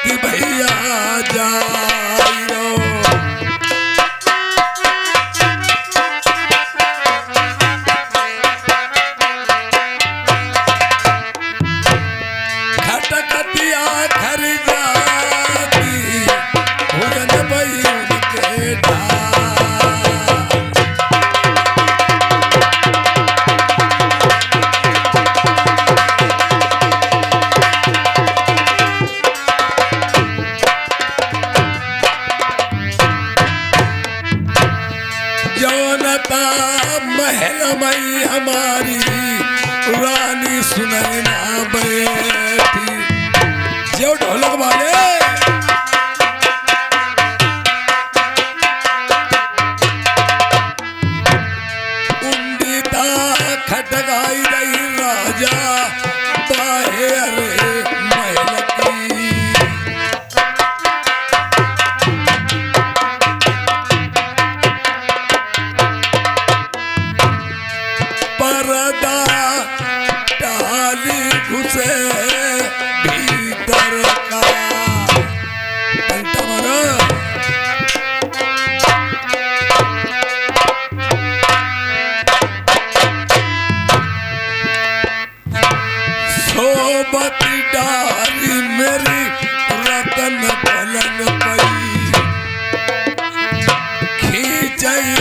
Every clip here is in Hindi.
गति भैया जाई रो। खटकतिया घर जाती भोजन भई उनके महल मई हमारी रानी सुनैना बैठी। जो ढोलक वाले उंडीता खटगाई रही राजा बाहे अरे महल की। पर्दा डाली घुसे भीतर का सोबती डाली मेरी रतन पलंग पई खींचई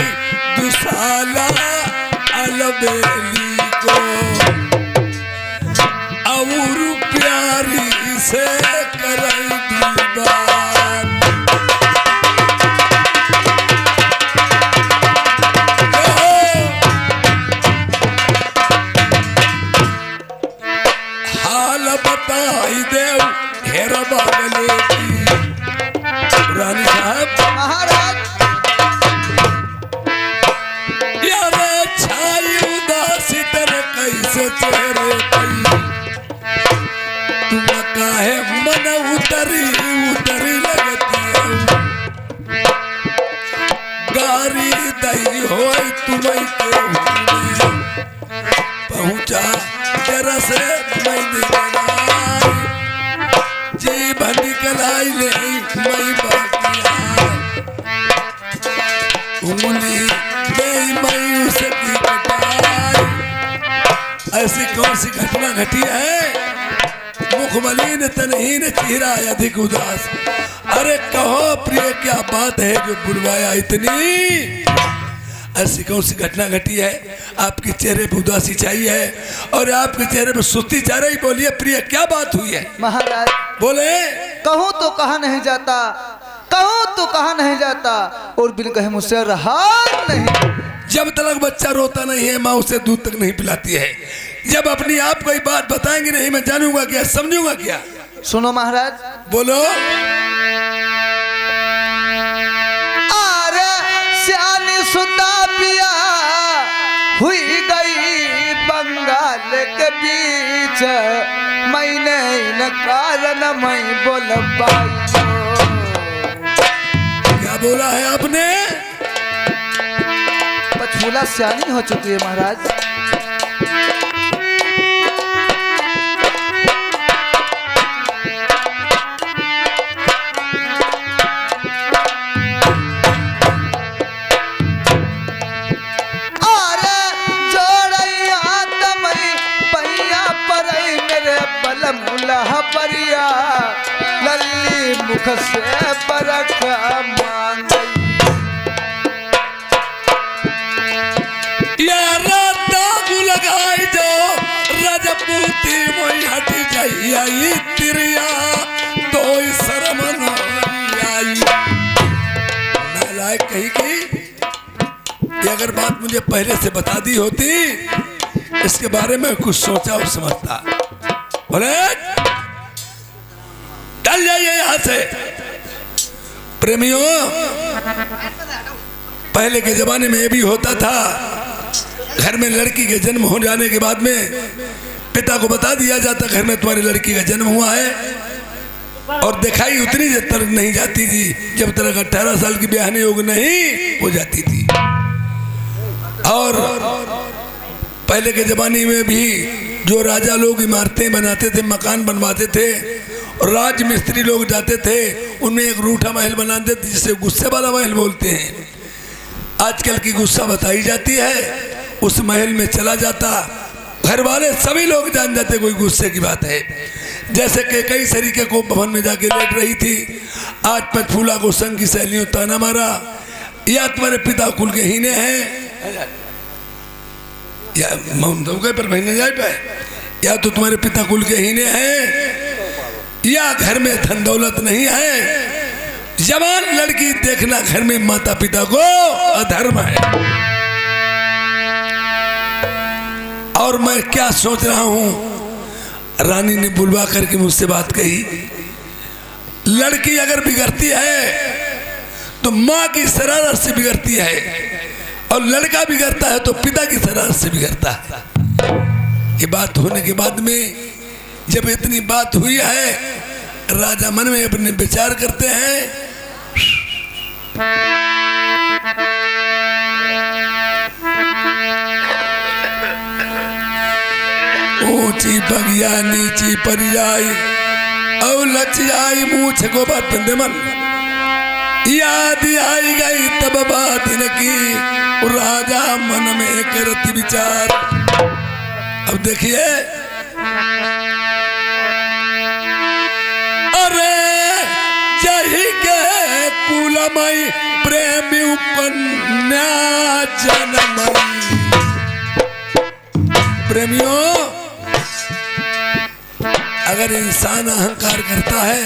दुसाला अलबेली को और प्यारी से करई दीवार। हाल बताई देव घेर बागले की। रानी साहब महाराज कैसे चेहरे पई तुम काहे मन उतरी उतरी लगती है। गारी दही होई तुम्हें के पहुंचा तेरा से मैं दिलाई जी भंडी कलाई ले मैं बाकिया उंगली नहीं मैं उसकी कटाई। ऐसी कौन सी घटना घटी है मुखमलिन तनहीन चेहरा अधिक उदास। अरे कहो प्रिय क्या बात है जो बुलवाया इतनी। ऐसी कौन सी घटना घटी है आपके चेहरे पे उदासी चाहिए है और आपके चेहरे पे सुस्ती चाह रही। बोलिए प्रिय क्या बात हुई है। महाराज बोले कहूँ तो कहा नहीं जाता, कहूँ तो कहा नहीं जाता और बिन कहे मुझसे रहा नहीं। जब तक बच्चा रोता नहीं है माँ उसे दूध तक नहीं पिलाती है। जब अपनी आप कोई बात बताएंगे नहीं मैं जानूंगा क्या समझूंगा क्या। सुनो महाराज बोलो। अरे सियानी सुता पिया हुई गई बंगाल के बीच मैंने इन कारण मैं बोल पाई। क्या बोला है आपने। पछूला सियानी हो चुकी है महाराज। अरे जोड़ैया तमई पैया परई मेरे बलमुला परिया लल्ली मुख से बरख मांगई। लगाई जो रजपूती मोई हट जाई तिरिया तो शर्म आई। नालायक कही कि ये अगर बात मुझे पहले से बता दी होती इसके बारे में कुछ सोचा और समझता। बोले चल जाइए यहां से। प्रेमियों पहले के जमाने में ये भी होता था घर में लड़की के जन्म हो जाने के बाद में पिता को बता दिया जाता घर में तुम्हारी लड़की का जन्म हुआ है और दिखाई उतनी तक नहीं जाती थी जब तक 18 साल की ब्याह योग नहीं हो जाती थी। और पहले के जमाने में भी जो राजा लोग इमारतें बनाते थे मकान बनवाते थे और राज मिस्त्री लोग जाते थे, उनमें एक रूठा महल बनाते थे जिसे गुस्से वाला महल बोलते हैं। आजकल की गुस्सा बताई जाती है, उस महल में चला जाता, घर वाले सभी लोग जान जाते कोई गुस्से की बात है। जैसे कि कई सरीके को भवन में जाके लेट रही थी, आज पंचफूला को संग की सहेलियों ताना मारा, या तुम्हारे पिता कुल के हीने हैं, या पर महीने जाए पाए, या तो तुम्हारे पिता कुल के हीने हैं, या घर में धन दौलत नहीं है। जवान लड़की देखना घर में माता पिता को अधर्म है। और मैं क्या सोच रहा हूं, रानी ने बुलवा करके मुझसे बात कही, लड़की अगर बिगड़ती है तो माँ की शरारत से बिगड़ती है, और लड़का बिगड़ता है तो पिता की शरारत से बिगड़ता है। ये बात होने के बाद में जब इतनी बात हुई है, राजा मन में अपने विचार करते हैं, ऊंची बगिया नीची पर जाई, और लच जाई मूछ को बात मन, याद आई गई तब बात न की, राजा मन में करती विचार। अब देखिए, अरे जही के कुलमई प्रेमी कन्या जन्म। प्रेमियों, अगर इंसान अहंकार करता है,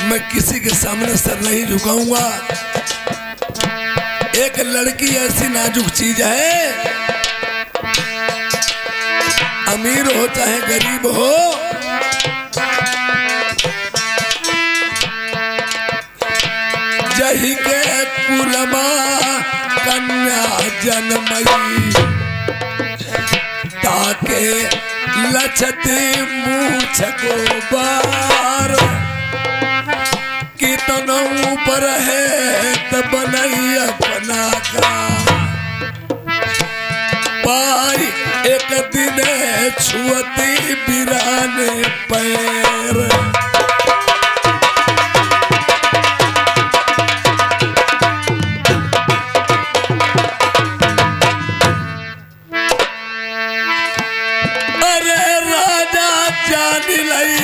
मैं किसी के सामने सर नहीं झुकाऊंगा। एक लड़की ऐसी नाजुक चीज है, अमीर हो चाहे गरीब हो, जही के कुलमा कन्या जन्मई, ताके लछते मूछ को बार, कितना ऊपर है तब नहीं अपना का, पाई एक दिन छुअती बिराने पैर। अरे राजा जान लई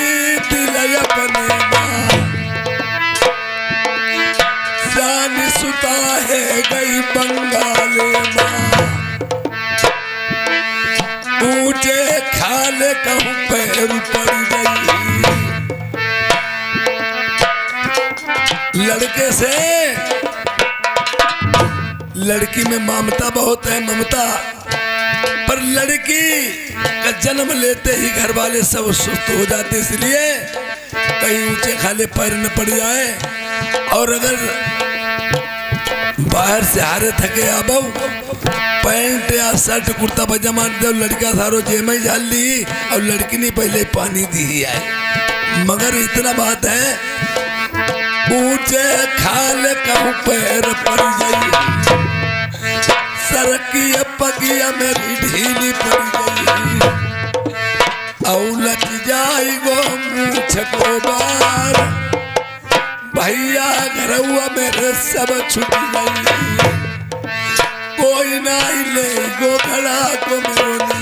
दिल अपने सुता है गई बंगाले माँ, ऊंचे खाले कहूँ पैर पड़ गई। लड़के से लड़की में ममता बहुत है, ममता, पर लड़की का जन्म लेते ही घर वाले सब सुस्त हो जाते, इसलिए कहीं ऊंचे खाले पैर न पड़ जाए। और अगर बाहर से हारे थके आबो, पैंट या शर्ट कुर्ता पजामा दे, लड़का सारो जेम ही झाल ली, और लड़की ने पहले पानी दी है। मगर इतना बात है, ऊंचे खाल कहूँ पैर पड़ गई, सरकी पगिया मेरी ढीली पड़ गई, औलट जाई गो मूछ को बार, भैया घरवा मेरे सब छुट गई, कोई नहीं ले गो खड़ा को मेरे।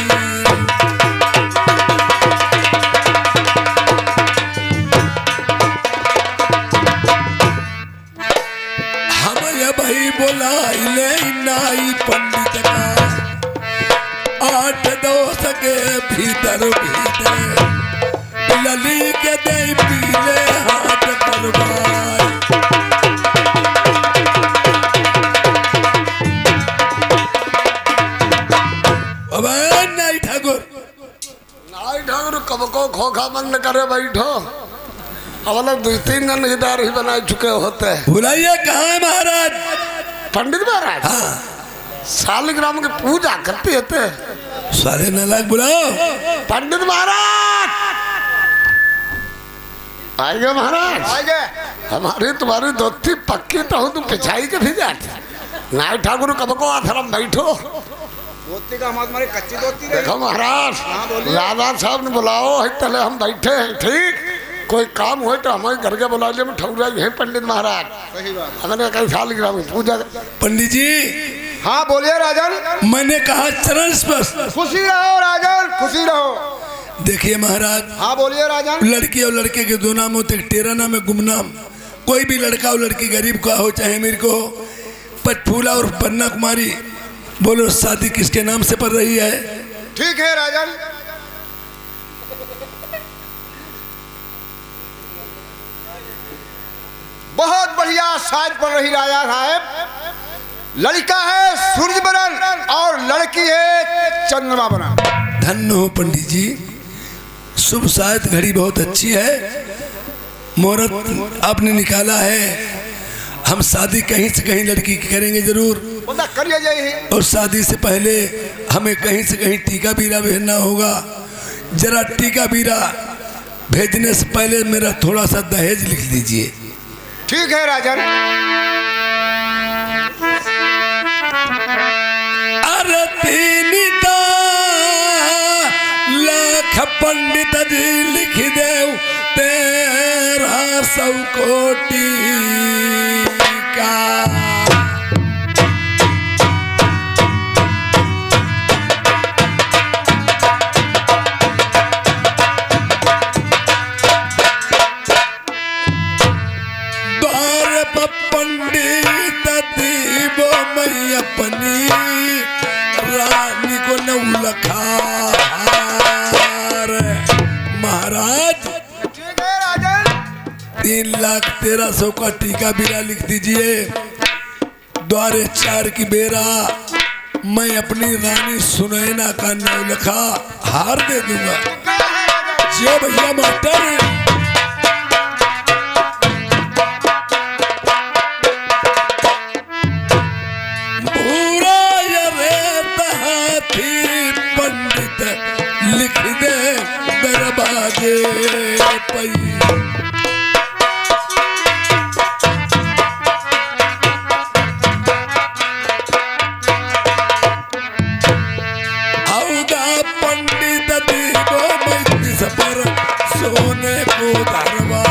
हम भाई बोला ले नाई पंडित का, 8 दोस्त के भीतर भीतर, लली के दे पीले हाथ करवाए। नाई ठाकुर कब को खोखा बंद करे बैठो, अब 2-3 जन हिदार ही बना चुके होते हैं। बुलाइए, कहाँ है महाराज? पंडित महाराज। हाँ। शालिग्राम की पूजा करते होते। सारे नालायक बुलाओ। पंडित महाराज आएगा। महाराज आएगा। हमारी तुम्हारी धोती पक्की तो तुम पिछाई के भी जाते। नाई ठाकुर कब को आथरम बैठो। धोती का हमारी कच्ची धोती। देखो महाराज, राजा साहब ने बुलाओ, तले हम बैठे हैं। ठीक कोई काम हो तो हमारे घर के बुला लिया मैं ठौरा है पंडित महाराज। सही बात। हमने कई साल की पूजा। पंडित जी हाँ बोलिए राजन। मैंने कहा चरण स्पर्श। खुशी रहो राजन, खुशी रहो। देखिए महाराज, हाँ बोलिए राजन। लड़की और लड़के के दो नाम होते, टेरा नाम है गुमनाम। कोई भी लड़का और लड़की गरीब का हो चाहे अमीर को हो, पटफूला और पन्ना कुमारी, बोलो शादी किसके नाम से पड़ रही है? ठीक है राजन। बहुत बढ़िया साज पड़ रही राजा साहब। लड़का है सूर्य बरन और लड़की है चंद्रमा बना। धन्य हो पंडित जी, शुभ शायद घड़ी बहुत अच्छी है, मुहूर्त आपने निकाला है। हम शादी कहीं से कहीं लड़की की करेंगे जरूर, करिए जाइए। और शादी से पहले हमें कहीं से कहीं टीका बीरा भेजना होगा। जरा टीका बीरा भेजने से पहले मेरा थोड़ा सा दहेज लिख दीजिए। ठीक है राजन। अरे 3 लाख पंडित जी लिख दे 1300 कोटि का। द्वार पर पंडित दीबो मैं अपनी रानी को 9 लखा महाराज। ठीक है राजन। 3,13,000 का टीका बीरा लिख दीजिए। द्वारे 4 की बेरा मैं अपनी रानी सुनैना का 9 लखा हार दे दूंगा। जियो भैया मास्टर। पंडित लिख दे दरबाजे पई। औदा पंडित दीबो मैं पर सोने को धरवा।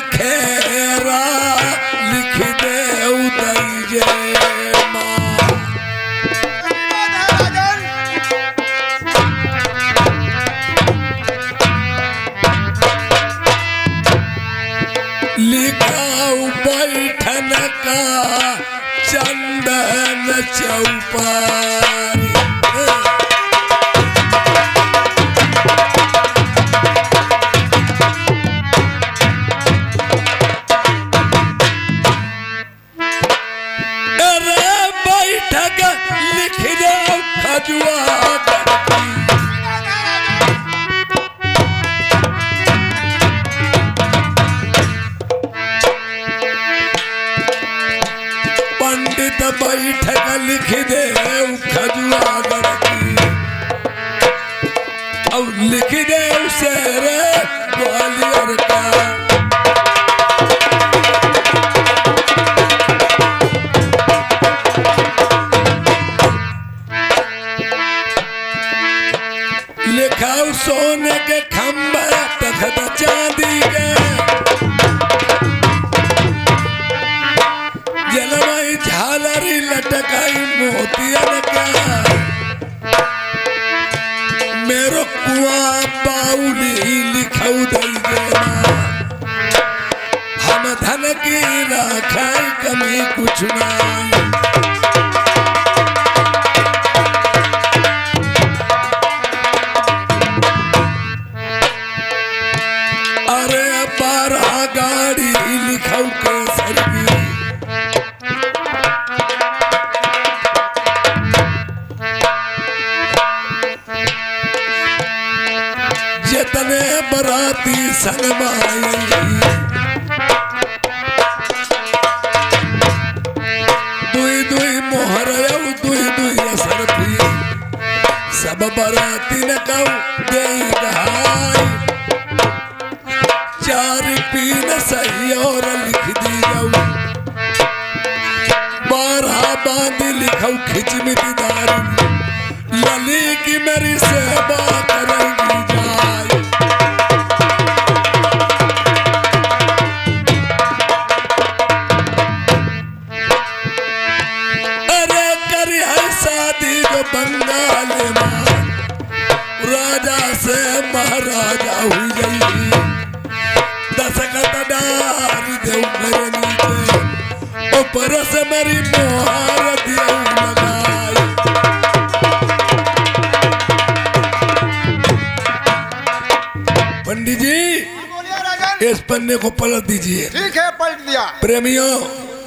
खेरा लिख दे उदय जय माँ। लिखाऊ बैठन का चंदन चौपारी। लिख दे खजुआ पंडित बैठक लिख दे खजुआ गढ़ी। और लिख दे उसे रे ग्वालियर का। लिखाऊ सोने के खंबा तखत चांदी के। जलवाई झालरी लटकाई मोतियन का। मेरो कुआ बाउली लिखाऊ दई देना। हम धन की राखाई कमी कुछ नहीं। गाड़ी लिखाऊ के सरगी। जितने बराती सनमाई दुई दुई मोहर दुई दुई असर थी। बराती न कहूँ दे दहाई, चार पीन सही और लिख दी जाऊ, 12 बांध लिखऊ खिच मिट दारू, लली की मेरी सेवा करेगी जाए। अरे कर है शादी जो बंगाल में, राजा से महाराजा हुई गई, दशकत डार देऊ मेरे नीचे, ऊपर से मेरी मोहर देऊ लगाई। पंडित जी बोलिए राजन। इस पन्ने को पलट दीजिए। ठीक है, पलट दिया। प्रेमियों,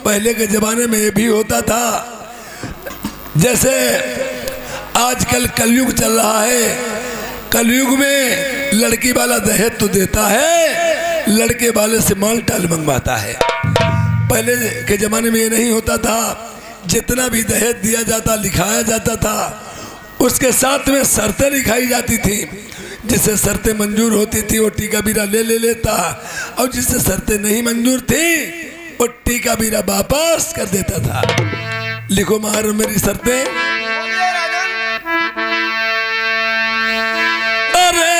पहले के जमाने में ये भी होता था, जैसे आजकल कलयुग चल रहा है, कलयुग में लड़की वाला दहेज तो देता है, लड़के वाले से माल टाल मंगवाता है। पहले के जमाने में ये नहीं होता था, जितना भी दहेज दिया जाता लिखाया जाता था, उसके साथ में शर्तें लिखाई जाती थी। जिससे शर्तें मंजूर होती थी वो टीका बीरा ले लेता, और जिससे शर्तें नहीं मंजूर थी वो टीका बीरा वापस कर देता था। लिखो महार मेरी शर्तें। बोलिए राजन। अरे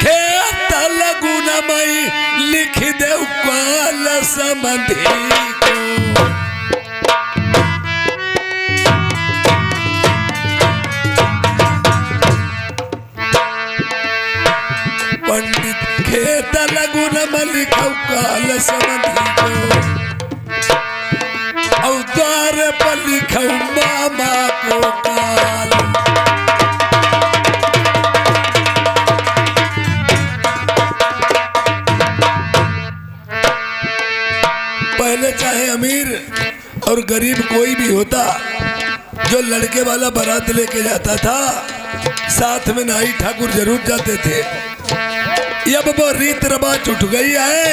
खेत लगुना मई लिख दे काल संबंधी को, पंडित खेत लगुन में लिखऊ काल संबंधी को, और द्वार पर लिखऊ मामा को काल। पहले चाहे अमीर और गरीब कोई भी होता, जो लड़के वाला बारात लेके जाता था, साथ में नाई ठाकुर जरूर जाते थे। अब वो रीत रवाज उठ गई है,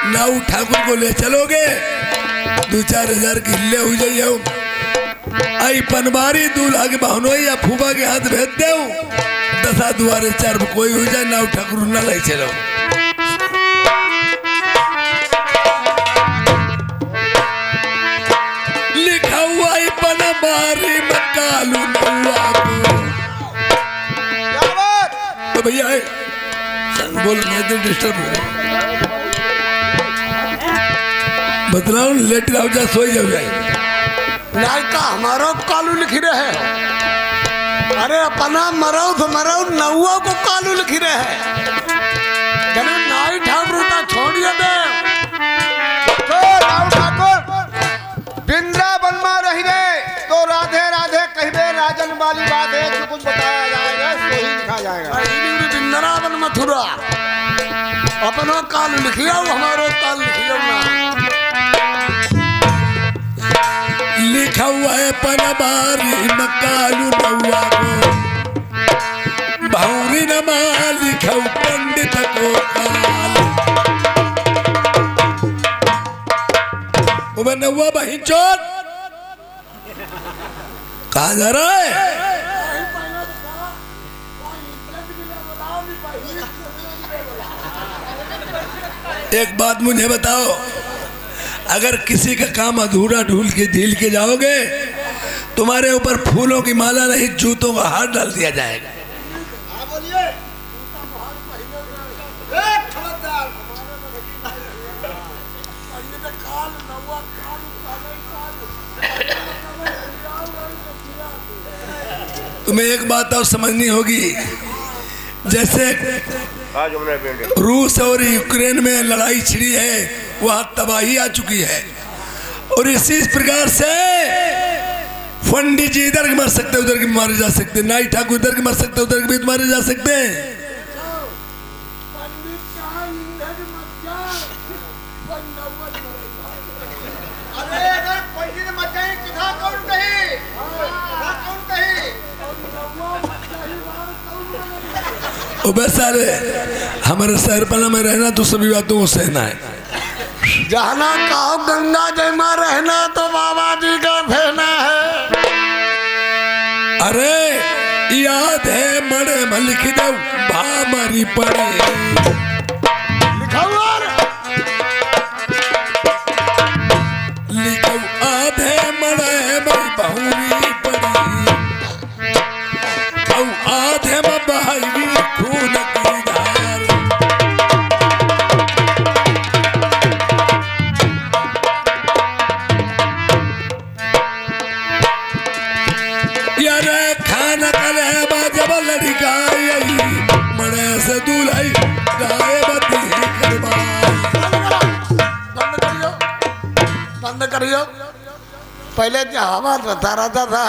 नाऊ ठाकुर को ले चलोगे 2-4 हजार की हिल्ले हो जाइए, आई पनबारी दूल्हा के बहनों या फूफा के हाथ भेज दे, 10 दुआरे 4 कोई हो जाए, नाऊ ठाकुर ना ले चलो। लिखा हुआ ही पनबारी में कालू नौआ को। क्या बात? तो भैया बोल, मैं तो डिस्टर्ब हो रहा, बतलाओ लेट जाओ, जा सोई जाओ जाए। नायका हमारा कालू लिख रहे हैं। अरे अपना मरो तो मरो, नौआ को कालू लिख रहे हैं। जब नाई ठाकुर का छोड़िए दे तो राव ठाकुर वृंदावन में रही रे तो राधे राधे कहबे, राजन वाली बात है, जो कुछ बताया जाएगा वही लिखा जाएगा। वृंदावन मथुरा अपना कालू लिखियो, हमारो काल लिखियो ना। लिखा हुआ है पनबारी में कालू नौआ को, भौरी नमा लिखा पंडित को काल। वो नौआ बहिन चोट कहाँ जा रहा है? एक बात मुझे बताओ, अगर किसी का काम अधूरा ढूल के झील के जाओगे, तुम्हारे ऊपर फूलों की माला नहीं जूतों का हार डाल दिया जाएगा। तुम्हें एक बात और समझनी होगी, जैसे रूस और यूक्रेन में लड़ाई छिड़ी है, वहां तबाही आ चुकी है, और इसी प्रकार से पंडित जी इधर के मर सकते, उधर के मारे जा सकते, नाई ठाकुर इधर के मर सकते, उधर के भी मारे जा सकते हैं। सारे हमारे शहर पना में रहना तो सभी बातों को सहना है। जहना कहो गंगा जयमा रहना तो बाबा जी का फेना है। अरे लिख दो भामरी पड़े लिखो आधे मड़े में बहुरी पड़ी औ आधे में बहाई खून की धार यार खाना कले जब लड़का आई मड़े से दूल्हाई गाय बती बंद करियो। पहले जहावत बता रहा था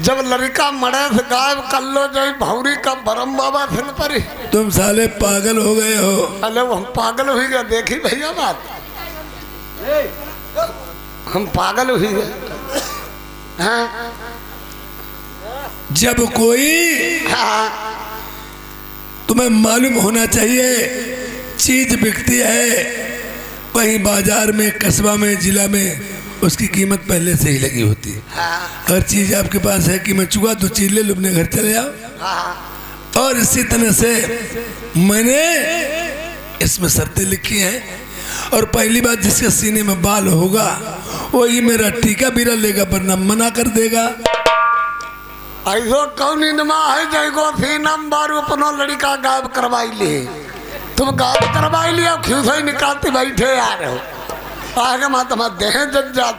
जब लड़का मरे से गायब कर लो जो भौरी का भरम बाबा थे न परी। तुम साले पागल हो गए हो। अरे हम पागल हुई गए देखी भैया बात हम पागल हुई गए। हाँ जब कोई हाँ तुम्हें मालूम होना चाहिए चीज बिकती है कहीं बाजार में कस्बा में जिला में उसकी कीमत पहले से ही लगी होती है। हर चीज आपके पास है कीमत चुका तो चीज ले लो अपने घर चले जाओ। और इसी तरह से मैंने इसमें शर्तें लिखी हैं और पहली बात जिसके सीने में बाल होगा वही मेरा टीका बीरा लेगा वरना मना कर देगा। ऐसो कौन इनमा है जैको सीनम बारू अपनो लड़का गायब करवाई ले तुम गायब करवाई लिया क्यों से निकालते बैठे आ रहे हो आगे माँ तुम्हारा देह जग जात।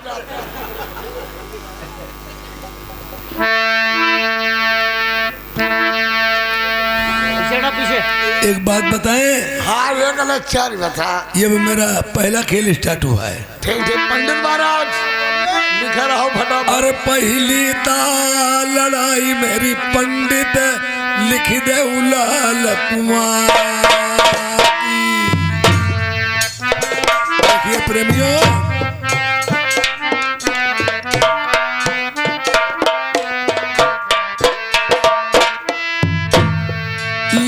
एक बात बताएं। हाँ ये गलत चार बता। ये भी मेरा पहला खेल स्टार्ट हुआ है। ठीक ठीक पंडित महाराज लिखे रहो फटाफट। और पहली ता लड़ाई मेरी पंडित लिख दे लाल कुमार देखिए प्रेमियों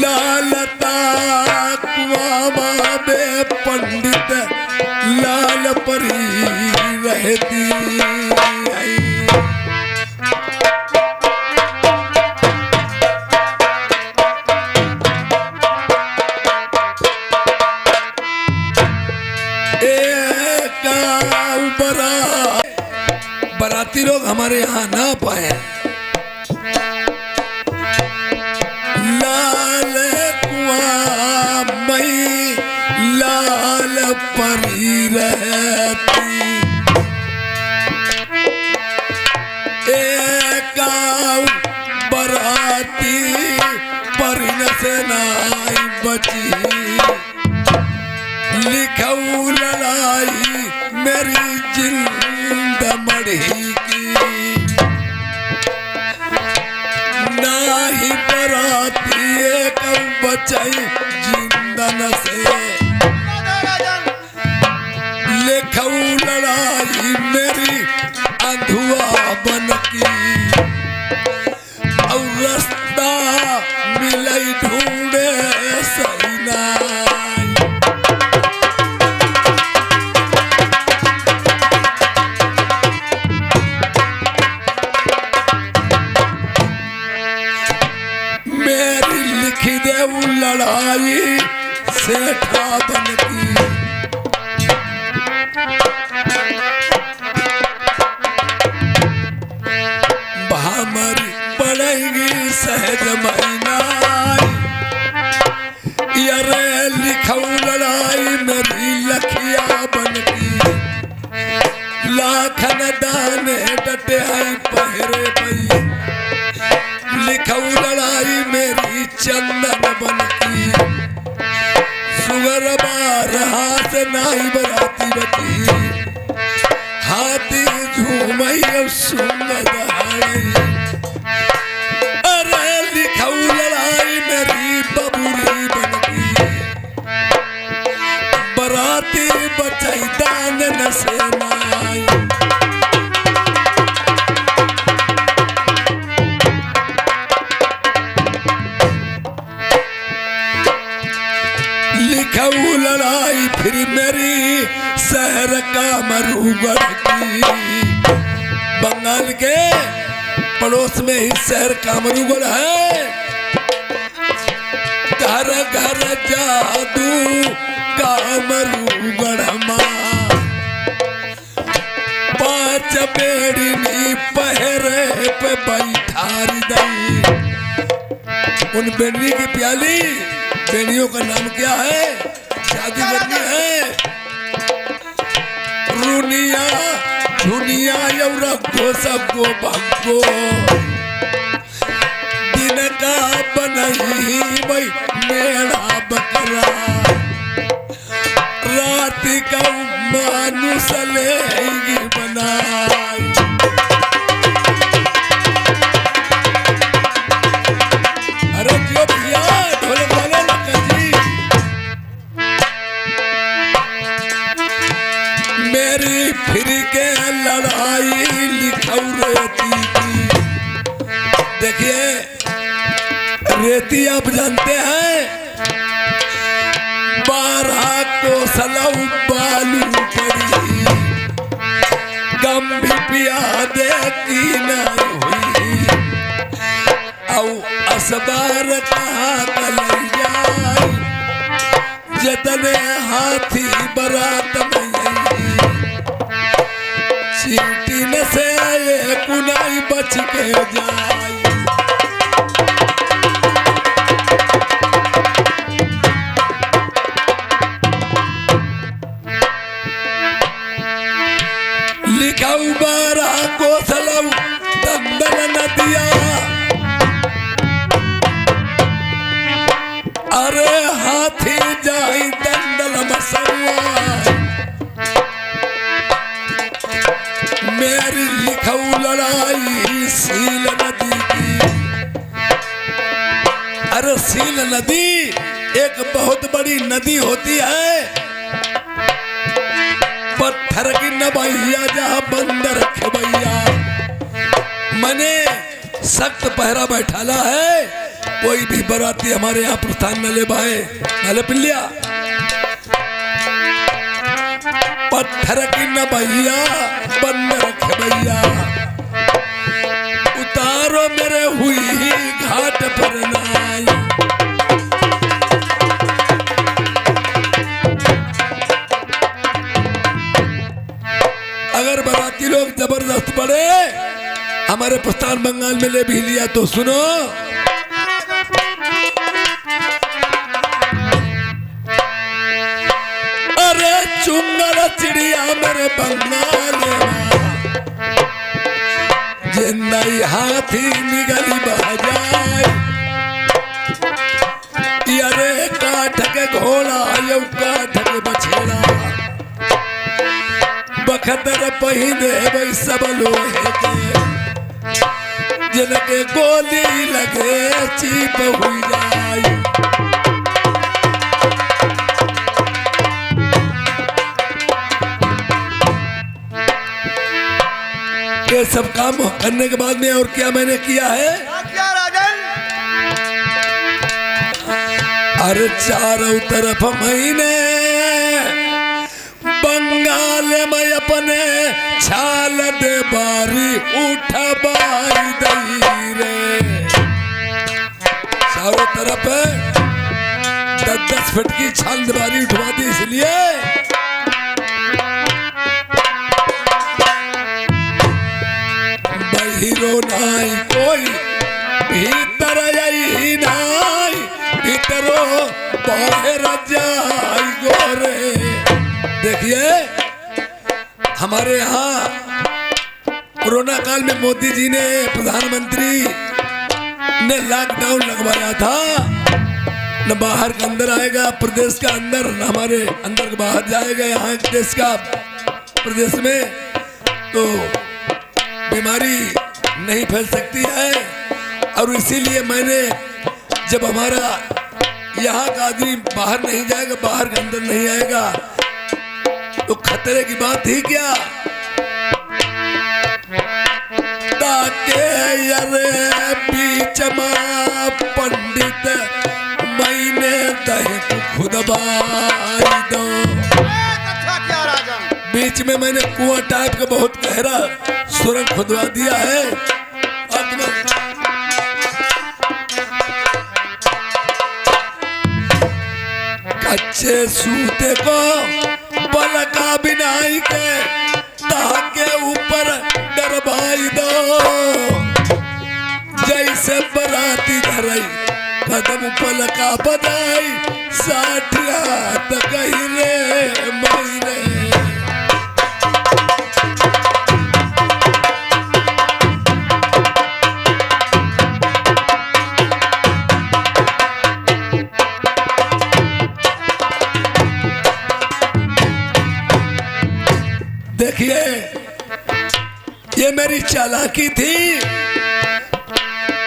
लालता कुआं बे पंडित लाल परी रहती बराती लोग हमारे यहाँ ना पाए। लाल कुआं मई लाल परी रहती एक बराती परिन से नाई बची लिखऊ लड़ाई मेरी जिंद मढ़ी की नाही बराती एक बचाई जिंदन से लिखऊ लड़ाई मेरी अंधुआ बन की और रास्ता मिलई ढूंढे सही नाई लड़ाई सेठा बन की भामरी पड़ेगी सहज महीना यारे लिखऊ लड़ाई मेरी लखिया बन की लाखन दाने डटे हैं पहरे भई लिखऊ लड़ाई मेरी चंदन बन की सुगर बार हाथ नाई बराती बची हाथी झूमई सुन दहाड़ी अरे लिखऊ लड़ाई मेरी बबूरी बन की बराती बचाई दान न से नाई लिखऊ लड़ाई फिर मेरी शहर का मरूगढ़ की बंगाल के पड़ोस में ही शहर कामरूगढ़ है घर घर जादू कामरू गढ़मा पांच बेड़ी पहरे पे बैठार दई। उन बेड़ी की प्याली, बेड़ियों का नाम क्या है? जादूगरनी है। रुनिया दुनिया यौरा को सबको भगो दिन का बनही भाई मेरा बकरा रात का मानुष लेगी बनाई। अरे जो भैया ढोलक वाले लक्का जी, मेरी फिर के लड़ाई लिखौ रेती की। देखिए रेती आप जानते हैं 12 कोसलऊ बालू पड़ी, गम भी पिया दे की नहीं हुई। औ असबार कहा कलई जाई, जतने हाथी बरात में चीटी न से कुनाई बच के जाई। लिखाऊ 12 कोसलऊ दंदल नदिया, अरे हाथी जाई दंदल मसवा। मेरी लिखाऊ लड़ाई सील नदी की। अरे सील नदी एक बहुत बड़ी नदी होती है, पत्थर की नबैया जहाँ बंदर खेबैया। मैंने सख्त पहरा बैठाला है, कोई भी बराती हमारे यहाँ प्रस्थान न ले पाए। नले पिल्लिया पत्थर की नबैया बंदर खेबैया, उतारो मेरे हुई घाट पर नाई। अगर बराती लोग जबरदस्त पड़े हमारे प्रस्थान बंगाल में ले भी लिया तो सुनो, अरे चुंगल चिड़िया मेरे बंगाल जिंदई हाथी निगली बजाय। अरे काठ के घोड़ा यौ काठ के बछेड़ा, बखतर पहिने वही सब लोहे के, जिनके गोली लगे चीप हुई जाए। ये सब काम करने के बाद में और क्या मैंने किया है? क्या राजन? अरे चारों तरफ महीने बंगाल में अपने छाल दे बारी उठबाई दई रे। चारों तरफ 10-10 फीट की छाल दे बारी उठवा दी, इसलिए बहिरो नाई कोई भीतर आई नाई, भीतरो बाहर जाई गोरे। देखिए हमारे यहाँ कोरोना काल में मोदी जी ने, प्रधानमंत्री ने लॉकडाउन लगवाया था, न बाहर का अंदर आएगा प्रदेश का अंदर, न हमारे अंदर का बाहर जाएगा। यहाँ देश का प्रदेश में तो बीमारी नहीं फैल सकती है, और इसीलिए मैंने जब हमारा यहाँ का आदमी बाहर नहीं जाएगा, बाहर का अंदर नहीं आएगा, तो खतरे की बात ही क्या। ताके यरे बीच में पंडित मैंने दहे खुद बाई दो। क्या राजन? बीच में मैंने कुआं टाइप का बहुत गहरा सुरंग खुदवा दिया है। कच्चे सूते को पलका बिनाई के ताके ऊपर डरवाई दो। जैसे बराती धरई कदम पलका बजाई 60 हाथ गहरे महीने। देखिए ये मेरी चालाकी थी।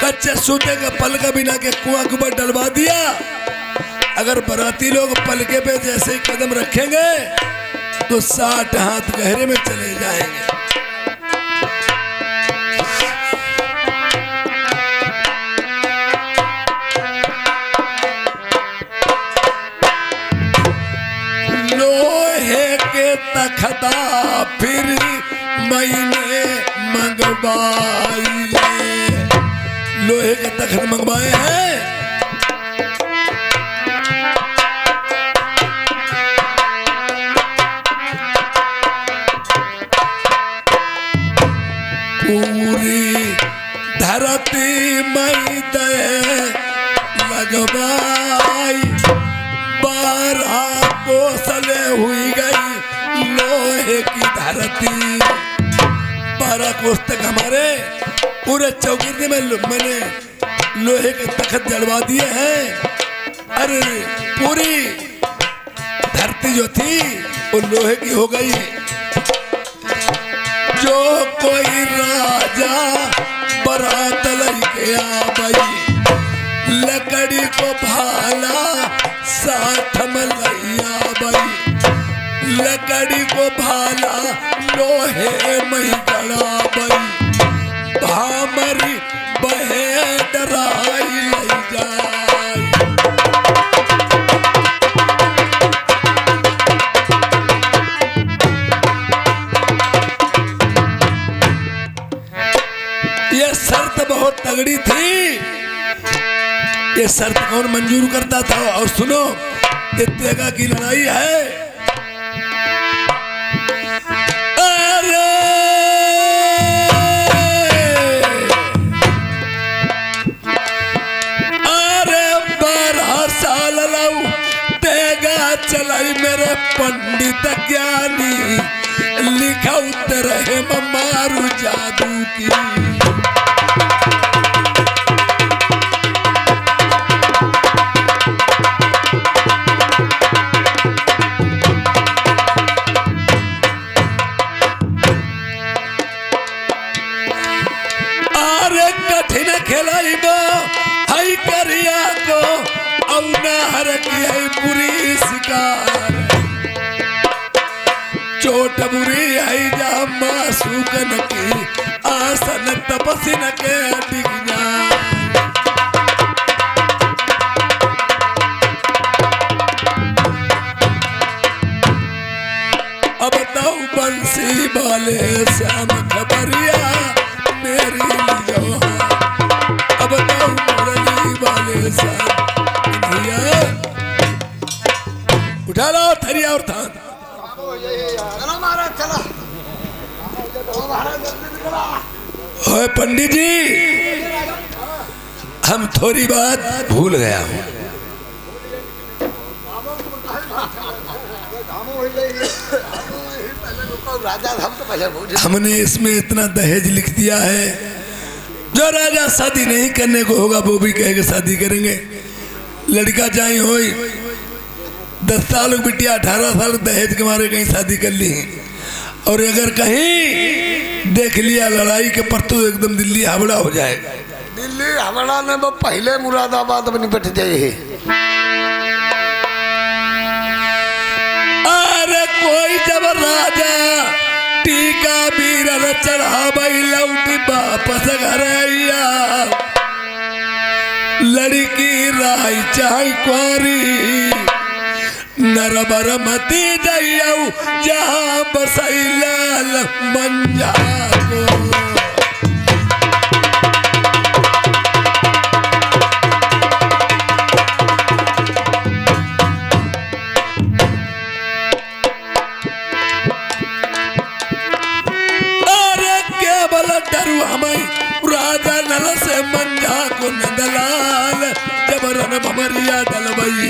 कच्चे सूते का पलका बिना के कुआं के ऊपर डलवा दिया। अगर बराती लोग पलके पे जैसे ही कदम रखेंगे तो 60 हाथ गहरे में चले जाएंगे। लोहे के तख्ता फिर मैंने मंगवाई ले। लोहे के तख्त मंगवाए हैं। पूरी धरती मई दे लगवाई 12 कोसले हुई गई लोहे की धरती। 12 कोस तक हमारे पूरे चौकीर्दी में मैंने लोहे के तख्त जड़वा दिए हैं। अरे पूरी धरती जो थी वो लोहे की हो गई। जो कोई राजा बरात लेके आई लकड़ी को भाला साथ में लैया बई। लकड़ी को भाला लोहे में गड़ा बई। भामरी बहे डराई ले जाई। ये शर्त बहुत तगड़ी थी। ये शर्त कौन मंजूर करता था? और सुनो, ये तेगा की लड़ाई है। अरे अरे 12 साल लऊ तेगा चलाई मेरे पंडित ज्ञानी। लिखा उतर है मारू जादू की। हई करिया को औनाहर की है बुरी शिकार। चोट बुरी है जा मासूकन की आसन तपसिन के डिगना। अब तो बंसी वाले श्याम खबरिया मेरी लियो। अब तो मुरली वाले भैया उठा लो थरिया और थान। ओए पंडित जी, हम थोड़ी बात भूल गया हूँ। हमने इसमें इतना दहेज लिख दिया है। जो राजा शादी नहीं करने को होगा वो भी कहेगा शादी करेंगे। लड़का चाहे हो 10 साल बिटिया 18 साल दहेज के मारे कहीं शादी कर ली। और अगर कहीं देख लिया लड़ाई के पर तो एकदम दिल्ली हावड़ा हो जाएगा। दिल्ली हावड़ा में वो पहले मुरादाबाद में निपट जाए। अरे कोई जब राजा टीका बीर चढ़ावई लौटी वापस घर आइया। लड़की राई चाहे क्वारी नरबर मती जइयऊ जहाँ बसई लाल मंजा को। डरू हमाई राजा नल से मंझा को नंदलाल जबरन भमरिया डलबई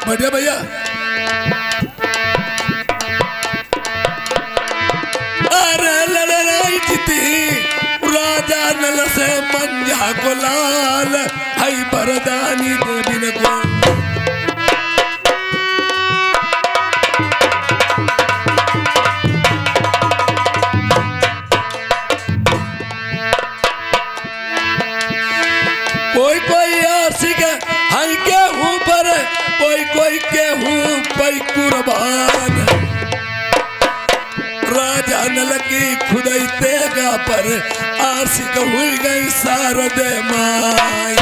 बढ़िया भैया। अरे लड़ाई जीती राजा नल से मंझा को लाल हई बरदानी देवी को कोई कोई आशिक हई के ऊपर कोई के हूँ पई कुर्बान राजा नल की खुदाई तेगा पर आशिक हुई गई शारदे माई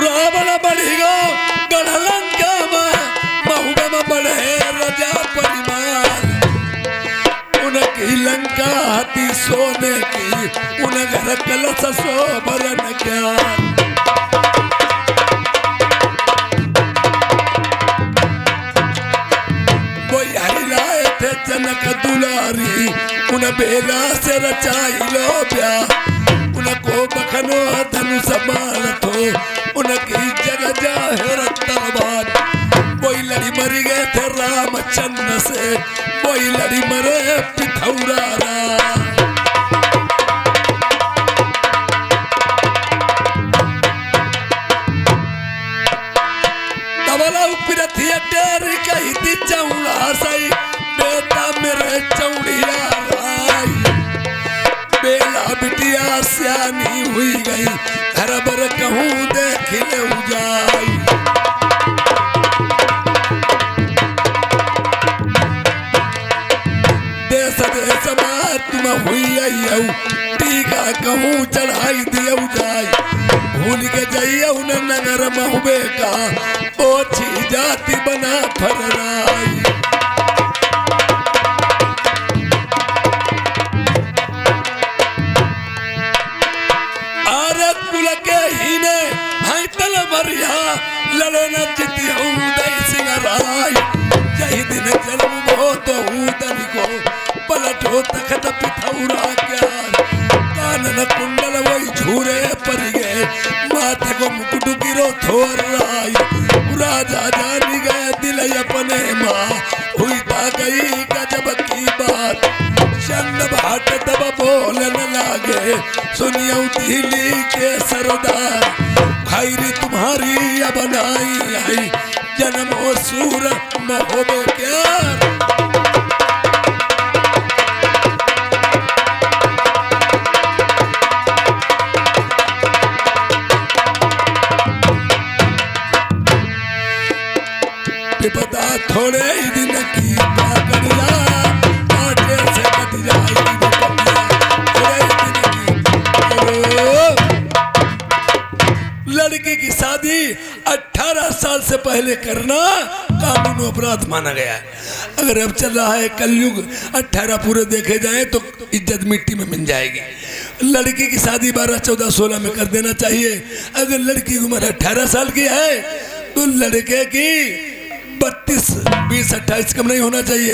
रावण बढ़ी गो गढ़लंका में महुबे में बढ़े राजा परिवार उनकी लंका हती सोने की उन घर कलश सोभरन ज्ञान वो यारी लाए थे जनक दुलारी उन बेला से रचाई लो ब्याह उनको बखनो धनु संभाल तो उनकी जग जाहिर तलवार कोई लड़ी मरी गए थे रामचंद्र से कोई लड़ी मरे पिथौरा तबला उपरथी डेरी कही थी चौड़ा सही बेटा मेरे चौड़िया राई बेला बिटिया सियानी हुई गई घर बर कहूँ देख ले उजाई देश देश में तुम हुई टीका कहूँ चढ़ाई दियो जाय भूल के जाइए उन नगर महुबे का ओछी जाति बना फरराई आरत कुल के ही ने हाई तल मरिया लड़े न जीती हूँ दई सिंह राय यही दिन जन्म हो तो हूँ तनी को पलटो तखत पिथौरा क्या कानन कुंडल वही झूरे पर गए माथे को मुकुट गिरो थोर राय राजा जानी गए दिल अपने माँ हुई ता गई गजब की बात चंद भाट तब बोलन लागे सुनियो दिल्ली के सरदार खैरी तुम्हारी अब बनाई आई जन्मो सूर महोबे क्या पता थोड़े ही दिन की पागलिया आटे से कट जाएगी थोड़े ही दिन की लड़की की शादी 18 साल से पहले करना कानून अपराध माना गया है। अगर अब चल रहा है कलयुग 18 पूरे देखे जाए तो इज्जत मिट्टी में मिल जाएगी। लड़की की शादी 12, 14, 16 में कर देना चाहिए। अगर लड़की की उम्र 18 साल की है तो लड़के की 32, 20, 28 कम नहीं होना चाहिए।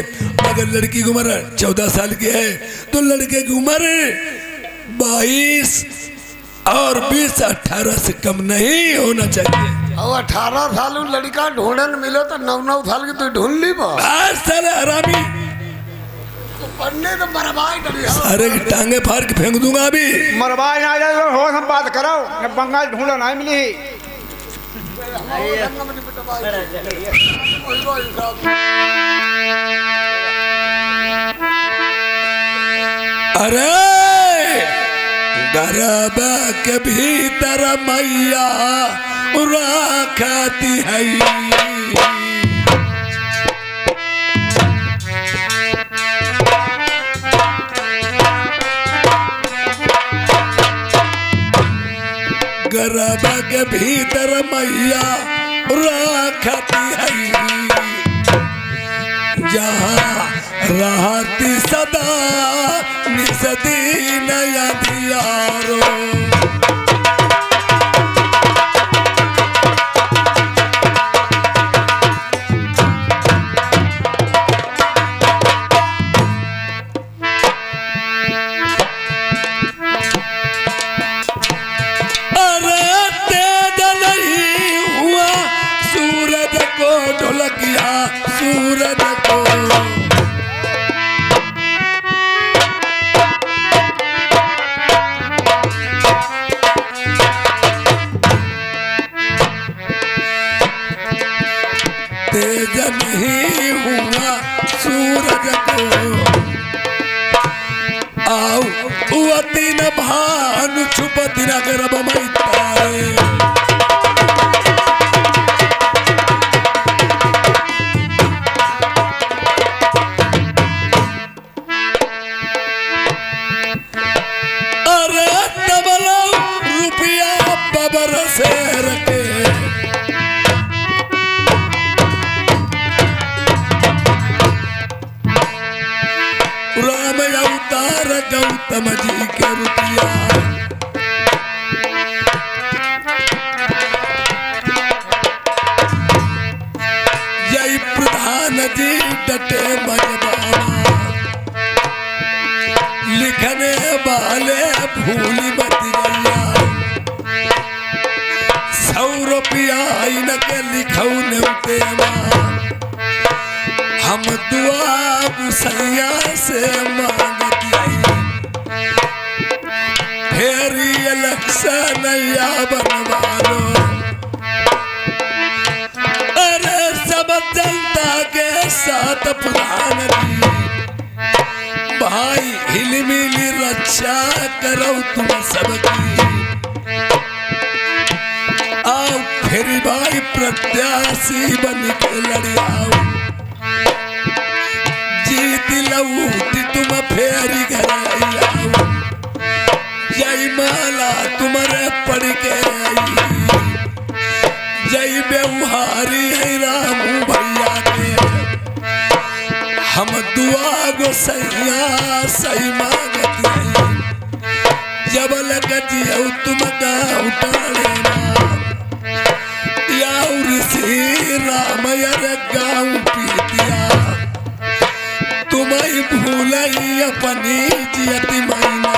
अगर लड़की की उम्र 14 साल की है तो लड़के की उम्र 22 और 20, 18 से कम नहीं होना चाहिए। और 18 साल लड़का ढूंढन मिलो तो 9 साल की तो ढूंढ ली हरामी पढ़ने तो मरवाई करी सारे की टांगे फाड़ के फेंक दूंगा अभी। मरवाई ना जाए हो हम बात करो न बंगाल ढूंढो नहीं मिली अरे गर्भ के भीतर मैया राखती है गर्भ के भीतर मैया राखती है जहाँ रहती सदा निसदीन यारो। सूरज को तेज नहीं हुआ सूरज को आओ दिन भानु छुप दिन गर्भ में तारे। राम अवतार गौतम जी के रुपया जय प्रधान जी डटे मजबामा लिखने वाले भूली मत गैया 100 रुपया इनके लिखौ नेउते हम दुआ गुसैया से मांगती फेरी इलेक्शन या बनवालो। अरे सब जनता के साथ प्रधान जी भाई हिलमिली रक्षा करो तुम सबकी। आओ फिर भाई प्रत्याशी बन के लड़ियाओ तुम फेरी घर आओ जय माला तुम्हारे पढ़ के आई जय व्यवहारी है रामू भैया के हम दुआ गोसैया सही मांगती है जब लगती हो तुम गाँव टाड़ेना या श्री राम यार गाँव पीतिया तुम्हें भूलई अपनी जियती मैना।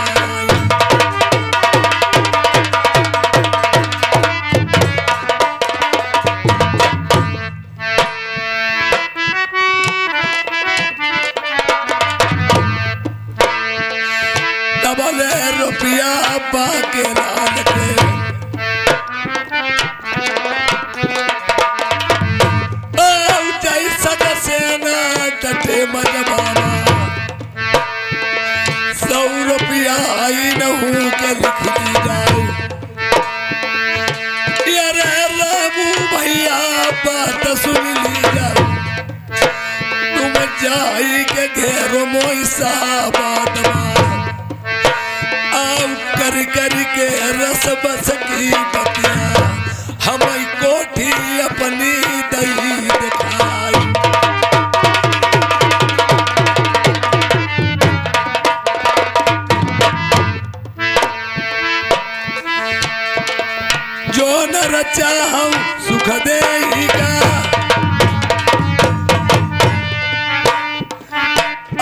डबल रुपया बाके लाल के सेना डटे मजबाना 100 रुपया आई नहू के लिख दी जाओ। यारे रामू भैया बात सुन ली जाओ तुम जाई के घेरो मोई साहबाद आओ कर कर के रस बस की बतिया हम कोठी अपनी दही दिखाई। जो न रचा हम सुख देगा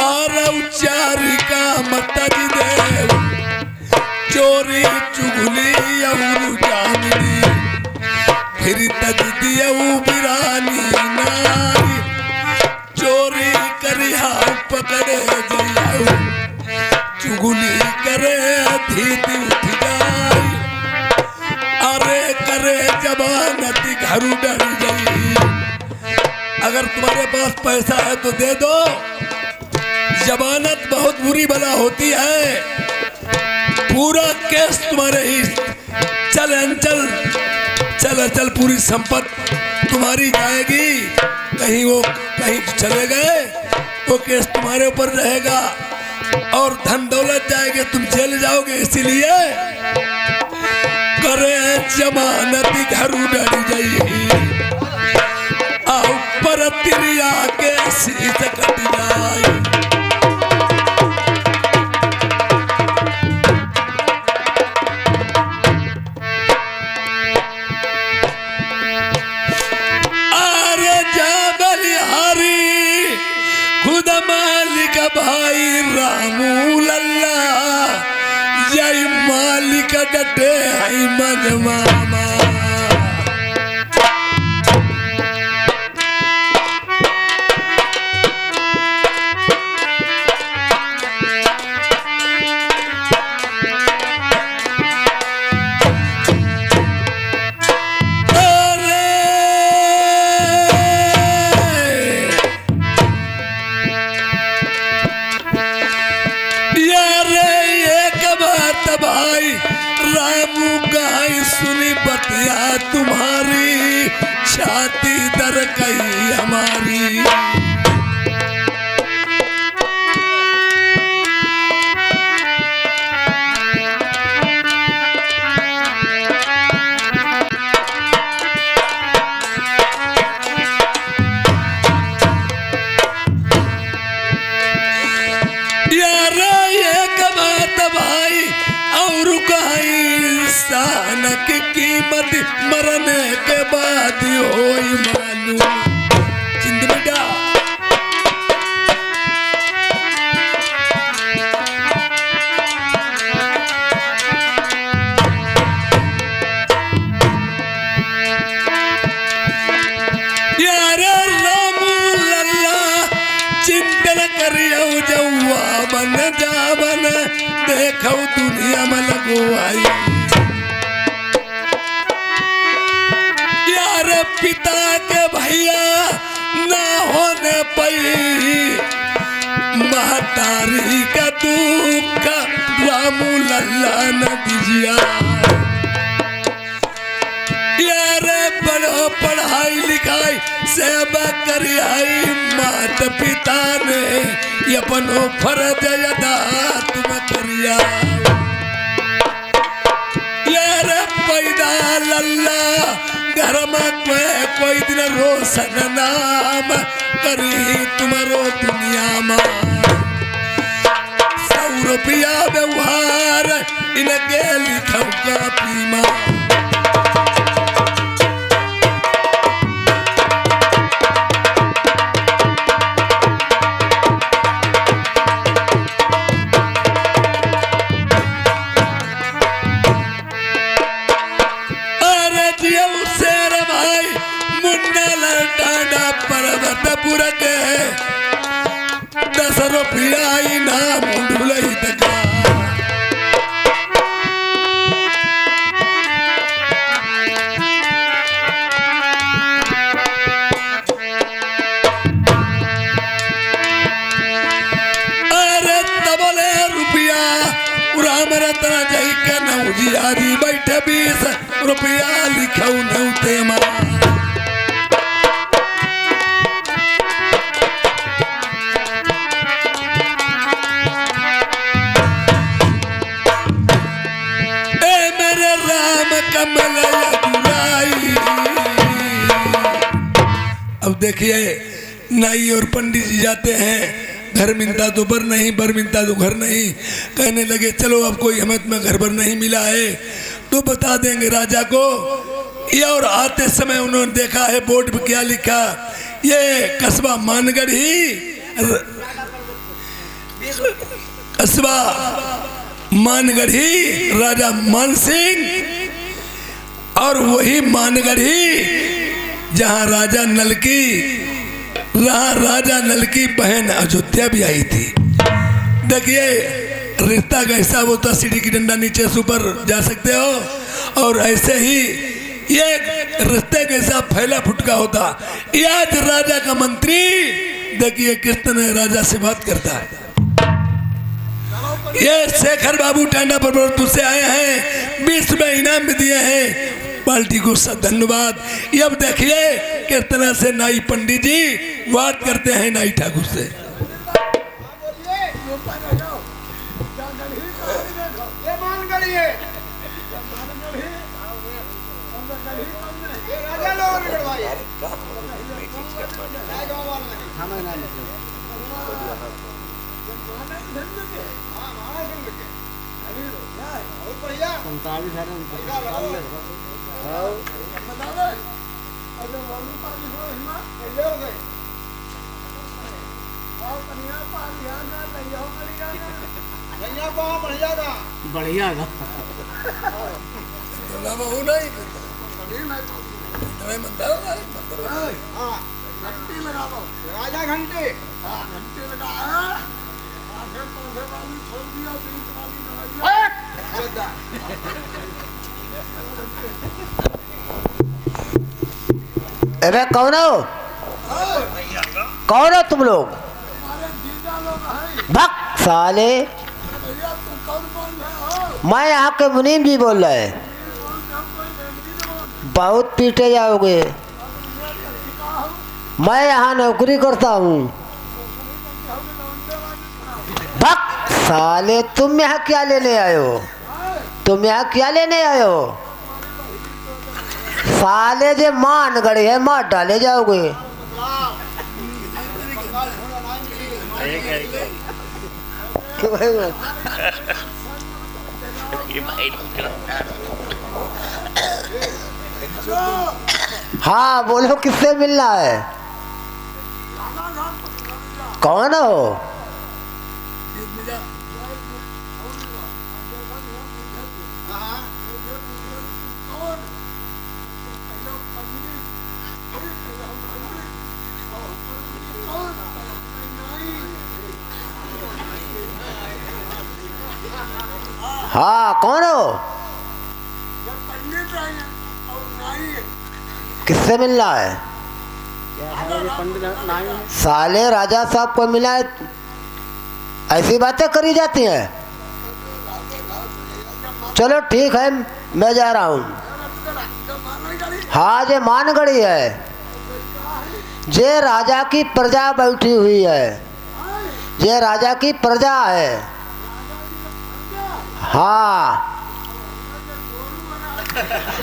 और उच्चारी का मत दे चोरी चुगली और जामिनी फिर तज दियऊ बिरानी नारी चोरी करिया पकड़े जाऊ चुगली करे धीती उठ जाई अरे करे जबानती घर डर गई। अगर तुम्हारे पास पैसा है तो दे दो जमानत बहुत बुरी बला होती है पूरा केस तुम्हारे ही चल पूरी संपत्ति तुम्हारी जाएगी कहीं चले गए वो केस तुम्हारे ऊपर रहेगा और धन दौलत जाएगी तुम जेल जाओगे। इसीलिए करे जमानती घर डर गई आओ पर तिरिया के शीत कट जाए। मालिक भाई रामू लल्ला जय मालिक डटे है मन मामा तुम्हारी छाती दर गई हमारी यार एक बात भाई और कहीं इंसान की कीमत मरने के बाद होई मालूम जिंद बेटा यार रामू लल्ला चिंतन करियो जौआ बन जावन देखो दुनिया में लगवाई पिता के भैया ना होने पई महतारी का दुख रामू लल्ला न दीजिया यार बड़ो पढ़ाई लिखाई सेवा करियाई माता पिता ने अपनो फर्ज अदा तुम करिया यार पैदा लल्ला घर में कोई दिन रोशन नाम करी तुम्हारो दुनिया में 100 रुपया व्यवहार इनके लिखो कॉपी में पर्वतपुर के 10 रुपया इनाम ढुलई तका अरे तबले रुपया राम रत्न जई के नौजियारी बैठे 20 रुपया लिखौ नौते मां अब देखिए नाई और पंडित जी जाते हैं घर मिलता तो बर नहीं बर मिलता तो घर नहीं कहने लगे चलो अब कोई हमें में घर भर नहीं मिला है तो बता देंगे राजा को ये और आते समय उन्होंने देखा है बोर्ड पे क्या लिखा ये कस्बा मानगढ़ी कस्बा मानगढ़ी राजा मान सिंह और वही मानगढ़ी जहां राजा नल की बहन अयोध्या भी आई थी। देखिए रिश्ता कैसा होता सीढ़ी की डंडा नीचे से ऊपर जा सकते हो और ऐसे ही ये रिश्ते कैसा फैला फुटका होता। ये आज राजा का मंत्री देखिए किस तरह राजा से बात करता है। ये शेखर बाबू टांडा पर से आए हैं 20 रुपए इनाम भी दिए हैं पार्टी को सब धन्यवाद। ये अब देखिए किस तरह से नाई पंडित जी बात करते हैं नाई ठाकुर से। भैया को बढ़िया गा। बढ़िया गा बोला वो नहीं तुम्हें मंदा होगा हाँ घंटी लगा दो। राजा घंटे हाँ घंटी लगा आगे पौधे वाली छोड़ दिया बीच वाली नवाइया। अरे कौन हो? कौन हो तुम लोग? हमारे जीजा लोग हैं। भक साले, भैया तुम कौन बोल रहे हो? मैं यहाँ के मुनीम जी बोल रहे हैं। बहुत पीटे जाओगे। मैं यहाँ नौकरी करता हूँ। भक साले, तुम यहाँ क्या लेने आए हो? तुम यहाँ क्या लेने आए हो? साले जे मान गड़े है मार डाले जाओगे। हाँ बोलो, किससे मिलना है? कौन हो? हाँ कौन हो? किससे मिलना है? साले राजा साहब को मिला है, ऐसी बातें करी जाती हैं। चलो ठीक है, मैं जा रहा हूँ। हाँ, ये मानगढ़ी है, ये राजा की प्रजा बैठी हुई है, ये राजा की प्रजा है। हाँ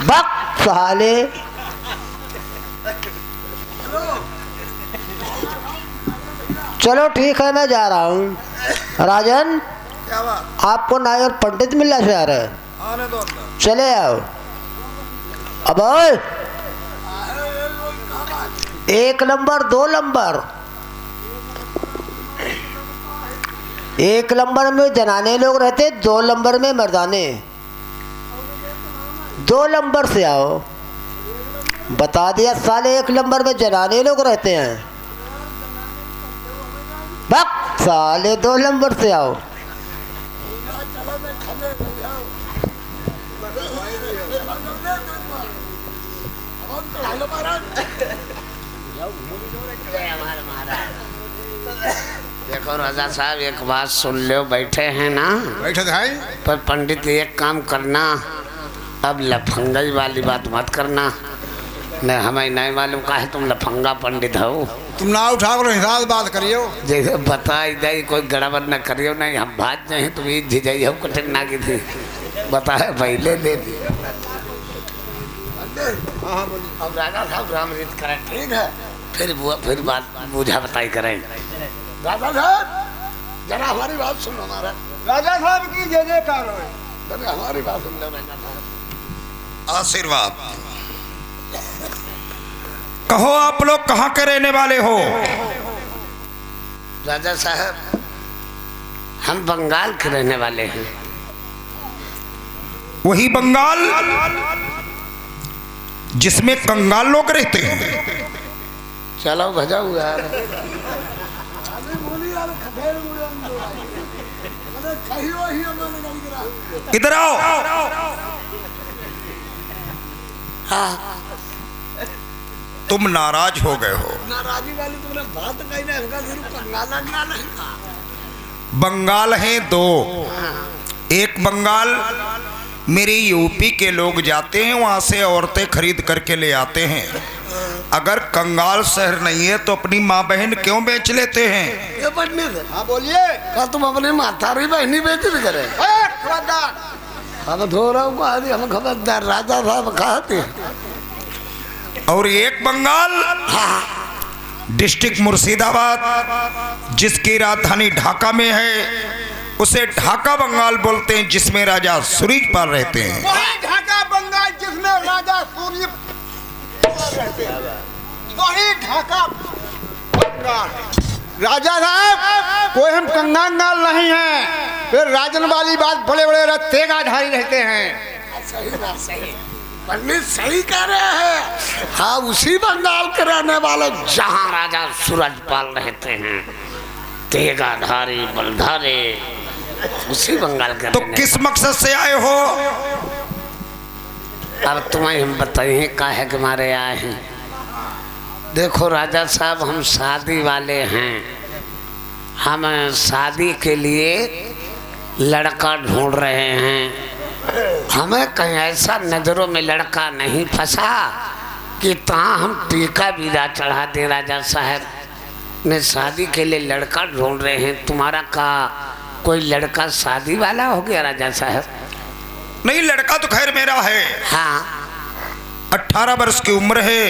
बक साले, चलो ठीक है, मैं जा रहा हूँ। राजन, क्या बात? आपको नायर पंडित मिलना से आ रहे हैं, आने दो अंदर। चले आओ। अब ओए, 1 नंबर 2 नंबर, 1 नंबर में जनाने लोग रहते, 2 नंबर में मर्दाने। 2 नंबर से आओ। बता दिया साले, 1 नंबर में जनाने लोग रहते हैं। बक साले, 2 नंबर से आओ। देखो राजा साहब, एक बात सुन लो, बैठे हैं ना, बैठे भाई। पर पंडित एक काम करना, अब लफंगाई वाली बात मत करना। नहीं, हमें नहीं मालूम का है तुम लफंगा पंडित हो। तुम ना उठा करो, हिसाब बात करियो। जैसे बता दे, कोई गड़बड़ न करियो। नहीं, हम बात नहीं, तुम झिझई हो कठिन ना की थी, बताए पहले दे दी। अब राजा साहब राम रीत करें, ठीक है, फिर बात बुझा बताई करें। राजा साहब जरा हमारी बात सुनो। हमारा राजा साहब की जय जयकार हो। जरा हमारी बात सुन लो राजा साहब। आशीर्वाद। कहो आप लोग कहाँ के रहने वाले हो? राजा साहब, हम बंगाल के रहने वाले हैं। वही बंगाल जिसमें कंगाल लोग रहते हैं। चलो भजाऊ यार। इधर आओ। तुम नाराज हो गए हो। नाराजी वाली तुमने बात कही ना, इनका जरूर कंगाला क्या नहीं था। बंगाल हैं 2। एक बंगाल मेरे यूपी के लोग जाते हैं, वहाँ से औरतें खरीद करके ले आते हैं। अगर कंगाल शहर नहीं है तो अपनी माँ बहन क्यों बेच लेते हैं? ये पंडित, हाँ बोलिए। क्या तुम अपनी मातारी बहनी बेच भी करे? खबरदार। हम धो रहा हूँ, हम खबरदार। राजा साहब कहते। और एक बंगाल डिस्ट्रिक्ट मुर्शिदाबाद, जिसकी राजधानी ढाका में है, उसे ढाका बंगाल बोलते हैं, जिसमें राजा सूरजपाल रहते हैं। वही ढाका बंगाल जिसमें राजा सूर्य रहते हैं, वही ढाका बंगाल। राजा साहब कोई हम कंगाल नहीं हैं, फिर राजन वाली बात बड़े बड़े तेगाधारी रहते हैं। सही बात सही, पंडित सही कह रहे हैं। हाँ उसी बंगाल के रहने वाले जहाँ राजा सूरजपाल रहते हैं, तेगाधारी बलधारे, उसी बंगाल के तो रहने किस मकसद से आए हो? अब तुम्हें हम बताइए काहे के मारे आए हैं। देखो राजा साहब, हम शादी वाले हैं, हम शादी के लिए लड़का ढूंढ रहे हैं। हमें कहीं ऐसा नजरों में लड़का नहीं फंसा कि तहाँ हम टीका बीरा चढ़ा दें। राजा साहब ने शादी के लिए लड़का ढूंढ रहे हैं, तुम्हारा का कोई लड़का शादी वाला हो गया? राजा साहब नहीं, लड़का तो खैर मेरा है। हाँ, 18 वर्ष की उम्र है,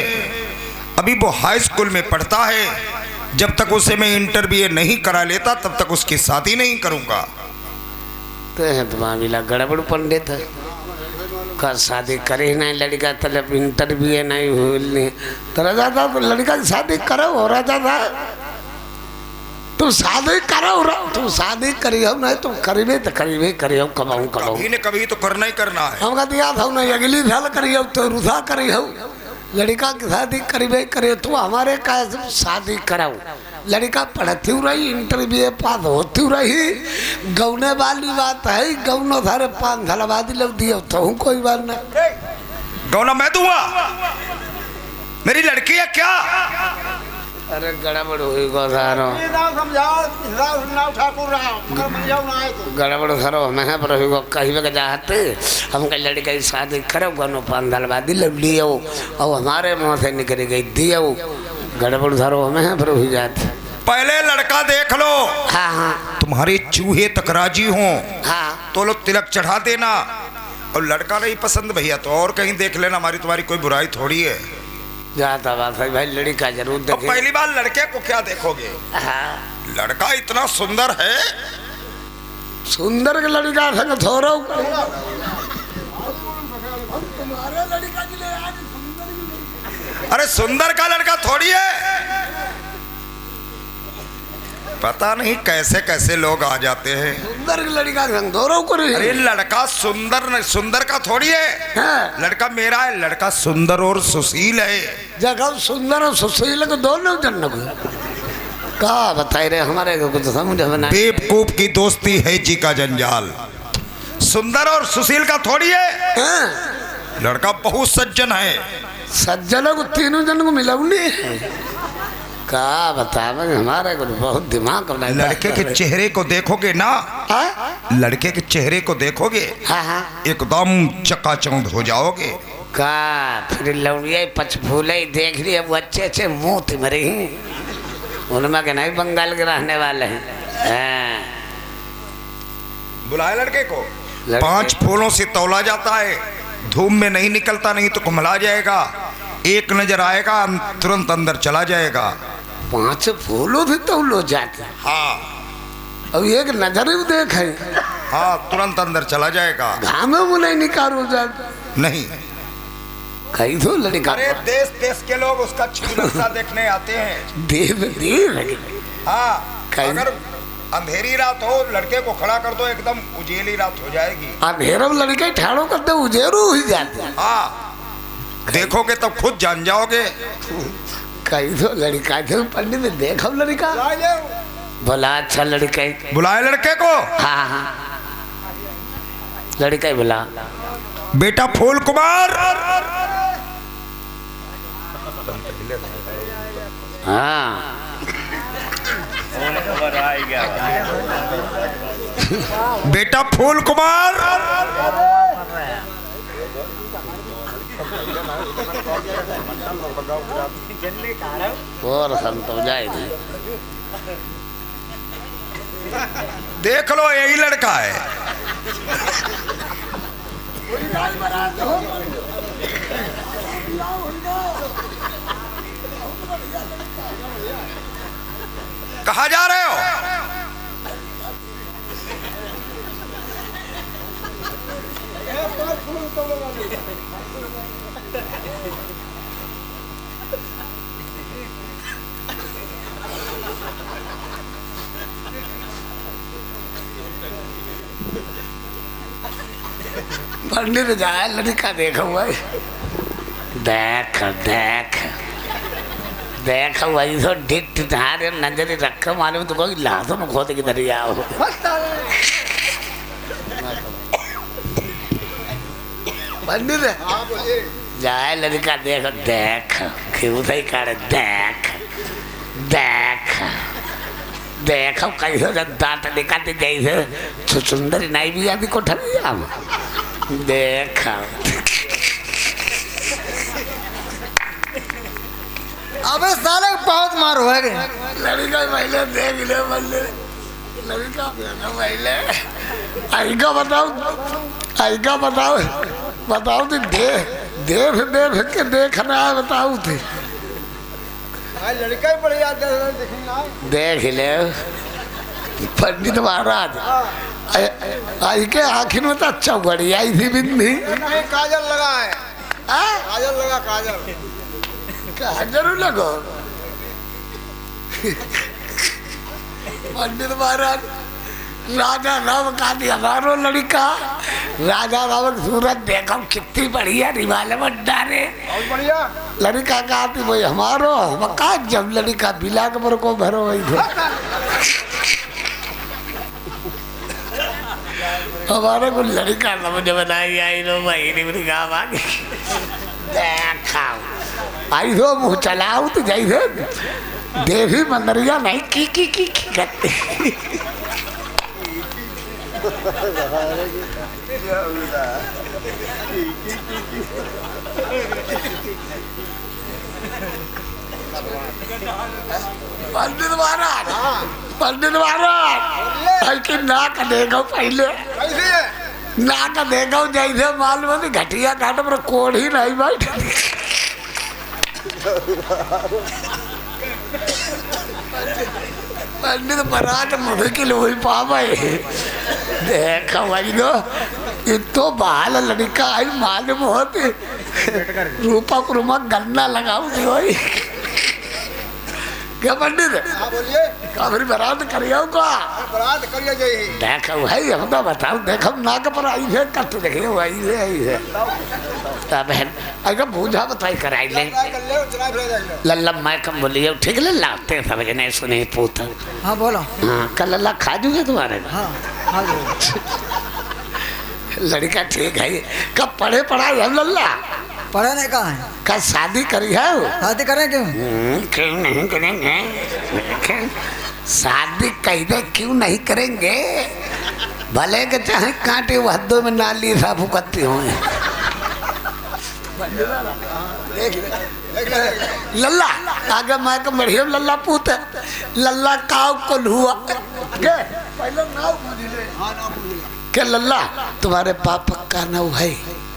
अभी वो हाई स्कूल में पढ़ता है। जब तक उसे मैं इंटरव्यू नहीं करा लेता तब तक उसकी शादी नहीं करूंगा। तो है तुम्हारा गड़बड़ पंडित है का शादी करे नहीं लड़का, तलब इंटरव्यू नहीं हुई तो राजा था तो लड़का की शादी करो। हो राजा था तुम शादी करो, तुम शादी करियो नहीं तुम करीबे तो करीबे करियो, कमाऊ कमाऊ कभी न कभी तो करना ही करना है। हम दिया था नहीं, अगली साल करियो तो रुझा करियो, लड़का की शादी करीबे करियो। तुम हमारे का शादी कराओ। लड़का पढ़ती रही, इंटरव्यू पास होती रही, गौने वाली बात है। गौनो सारे 5 धलवादी लग दिए तो हूँ कोई बात नहीं। गौना मैं दूंगा? मेरी लड़की है क्या? अरे गड़बड़ हुई गोधारो, गड़बड़ करो मैं पर हुई कहीं के चाहते हम कहीं लड़के की शादी करो, गनो 5 धलवादी लग लियो और हमारे मुँह से निकल गई दियो। गड़बड़ धरो हमें पर हुई जाती। पहले लड़का देख लो। हाँ हाँ तुम्हारे चूहे तक राजी हों हाँ, तो लोग तिलक चढ़ा देना। और लड़का नहीं पसंद भैया तो और कहीं देख लेना, हमारी तुम्हारी कोई बुराई थोड़ी है। जाता बात है भाई, लड़का जरूर अब देखे। पहली बार लड़के को क्या देखोगे? हाँ, लड़का इतना सुंदर है। सुंदर के लड़का संग छोड़ो, अरे सुंदर का लड़का थोड़ी है। पता नहीं कैसे कैसे लोग आ जाते हैं। सुंदर के लड़का संग छोड़ो करो। अरे लड़का सुंदर का थोड़ी है। हाँ। लड़का मेरा है, लड़का सुंदर और सुशील है। जगह सुंदर और सुशील को दोनों जन को कहा बताए रहे हमारे को कुछ समझ में नहीं। बेवकूफ की दोस्ती है जी का जंजाल। सुंदर और सुशील का थोड़ी है। हाँ। लड़का बहुत सज्जन है। सज्जनों को तीनों जन को मिला नहीं। कहा बता हमारे को बहुत दिमाग बनाए। लड़के के चेहरे को देखोगे ना, हाँ? लड़के के चेहरे को देखोगे हाँ हाँ, एकदम चकाचौंध हो जाओगे। का फिर लौड़िया पचफूले देख रही है, वो अच्छे अच्छे मुँह तिमरे ही उनमें के नहीं बंगाल के रहने वाले हैं। बुलाए लड़के को। 5 फूलों से तौला जाता है, धूम में नहीं निकलता, नहीं तो कुम्हला जाएगा। एक नजर आएगा तुरंत अंदर चला जाएगा। 5 फूलों से तौलो जाते। हाँ अब एक नजर ही देखे, हाँ, तुरंत अंदर चला जाएगा। घाम में नहीं निकालो जाता नहीं, कई दो लड़का अरे देश देश के लोग उसका नक्शा देखने आते हैं। देव देव। हाँ, कहीं- अगर अंधेरी रात हो लड़के को खड़ा कर दो, एकदम उजेली रात हो जाएगी। अंधेरा में लड़के ठाड़ो करते उजेरू ही जाते। हाँ, देखोगे तब खुद जान जाओगे। कई दो लड़का थे पंडित में देखो लड़का बोला अच्छा लड़का ही। बुलाए लड़के को। हाँ हाँ, लड़का ही बोला बेटा फूल कुमार। हाँ, बेटा फूल कुमार। और संतो जाए थे। देख लो यही लड़का है। कहाँ जा रहे हो? पंडित जाए लड़का देखो भाई, देख देख देख वही तो डिट धारे नजर रख मालूम तो कोई लाशों में खोद के दरिया हो। पंडित हाँ बोलिए। जाए लड़का देखो देख क्यों सही कर देख देख देखो कैसे दांत निकालते जैसे सुंदर नाई भी आदि को ठरिया देखो। अबे साले बहुत मार हुआ है लड़का पहले देख ले बल्ले लड़का पहले आईका बताओ बताओ तो देख के देखना है बताओ थे हाँ, लड़का ही बढ़िया देखना। देख ले पंडित महाराज आई के आखिर में तो अच्छा बढ़िया ही थी बिंदी नहीं काजल लगा है, काजल लगा काजल। कहा जरूर लगो पंडित महाराज राजा राम का हमारो लड़का राजा राम की सूरत देखो कितनी बढ़िया रिवाल में डाले बहुत बढ़िया। लड़का कहा थी भाई हमारो कहा जब लड़का बिला के को भरो वही हमारे को लड़का समझ बनाई आई लो भाई देखा आई हो मुँह चलाऊ तो जैसे देवी मंदरिया नहीं की करते पंडित महाराज ऐसी नाक देखो पहले कैसे नाक देखो जैसे मालूम है घटिया घाट पर कोड़ ही नहीं बैठ पंडित महाराज मुश्किल हुई पावे देखो भाई नो इतो बाल लड़का आई मालूम होती रूपा कुरुमा गन्ना लगाऊ थी भाई क्या पंडित हाँ बोलिए। काफी बरात करियो का बरात करिए जय। देखो भाई हम तो बताओ देखो नाक पर आई है कट देखिए आई है तब है अगर बूझा बताई कराई ले कर ले चला फिर जाइए। लल्ला मैं कम बोलिए ठीक ले लाते सब जने सुने पूत हाँ बोलो। हाँ कल लल्ला खा जूगे तुम्हारे हाँ हाँ लड़का ठीक है कब पढ़े पढ़ाई हम लल्ला पढ़े नहीं कहा है कल शादी करी है शादी करें क्यों क्यों नहीं करेंगे शादी कहते क्यों नहीं करेंगे भले के चाहे कांटे वहदों में नाली साफ करती हूँ लल्ला आगे मैं को बढ़िया लल्ला पूत लल्ला काव को हुआ के लल्ला तुम्हारे पापा का नाम है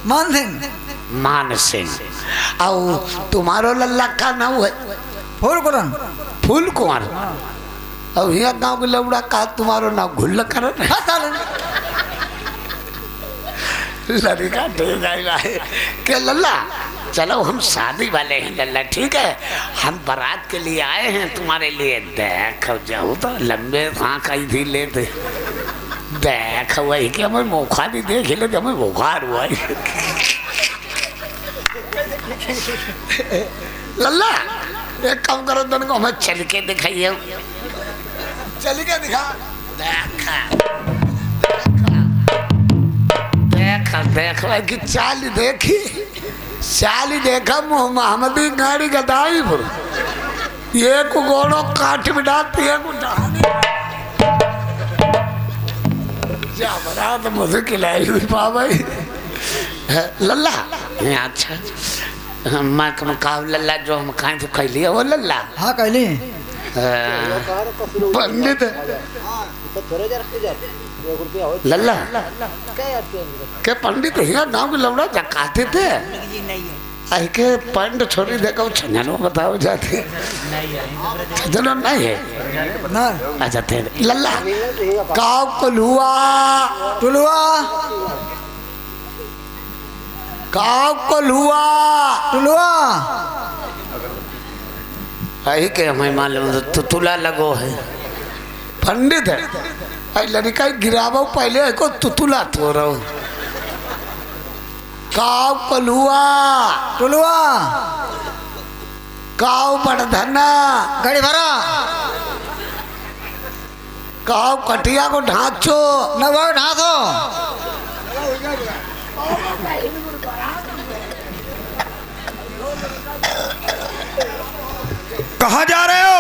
मान सिंह मान सिंह और तुम्हारो लल्ला का नाम है फूल कुरन फूल कुमार और यहाँ गाँव के लौड़ा का तुम्हारो नाम घुल्ल कर लड़का ठीक है के लल्ला चलो हम शादी वाले हैं लल्ला ठीक है हम बारात के लिए आए हैं तुम्हारे लिए देखो जाओ तो लंबे सांख आई थी लेते देख वही कि हमें मौका भी देख ले हमें बुखार हुआ लल्ला एक काम करो दोनों को हमें चल के दिखाइए चल के दिखा देखा देखा देखा कि चाल देखी चाल देखा मोहम्मदी गाड़ी गदाई पर ये को गोड़ो काट बिठाती है को जा बड़ा तो मुश्किल है हुई पाई लल्ला अच्छा मैं कहा लल्ला जो हम खाए तो खा लिया वो लल्ला हाँ कहली पंडित लल्ला के पंडित यहाँ गाँव के लौड़ा जकाते थे आई के पंड छोड़ी देखो छनो बताओ जाते छनो नहीं है ना अच्छा थे लल्ला गाँव को लुआ टुलुआ गाँव को लुआ टुलुआ आई के हमें मालूम तो तुला लगो है पंडित है आई लड़का गिरावो पहले को तुतुला तो रहो काव कलुआ टुलुआ काव बड़धना गड़ी भरा काव कटिया को ढांचो न वो ढा दो कहाँ जा रहे हो?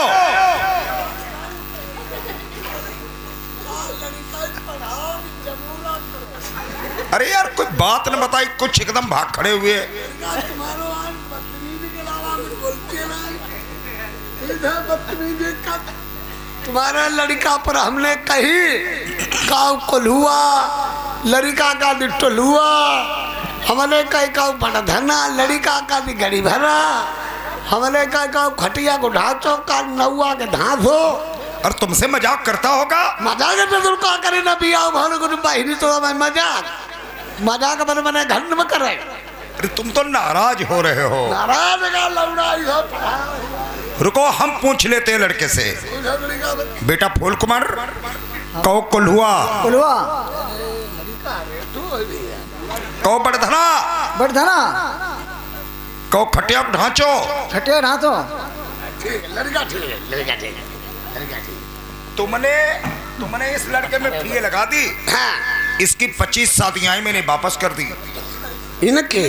अरे यार कोई बात न बताई, कुछ एकदम भाग खड़े हुए। तुम्हारा लड़का पर हमने कही काव कलुआ लड़का का टुलुआ हमने कही काव बड़धना लड़का का गड़ी भरा हमने कही काव खटिया को ढांचो का नौआ के धांसो। और तुमसे मजाक करता होगा? मजाक तो का करे ना पिया भानु को बाहरी तो मैं मजाक बने बने घन में करे। अरे तुम तो नाराज हो रहे हो। नाराज का लौड़ाई हो रुको हम पूछ लेते हैं लड़के से। बेटा फूल कुमार कहो कलहुआ टुलुआ कहो बड़धना बड़धना कहो खटिया को ढांचो। खटिया ढा दो लड़का ठीक है लड़का ठीक है लड़का ठीक तुमने इस लड़के में फीए लगा दी। हाँ इसकी 25 शादियां मैंने वापस कर दी। इनकी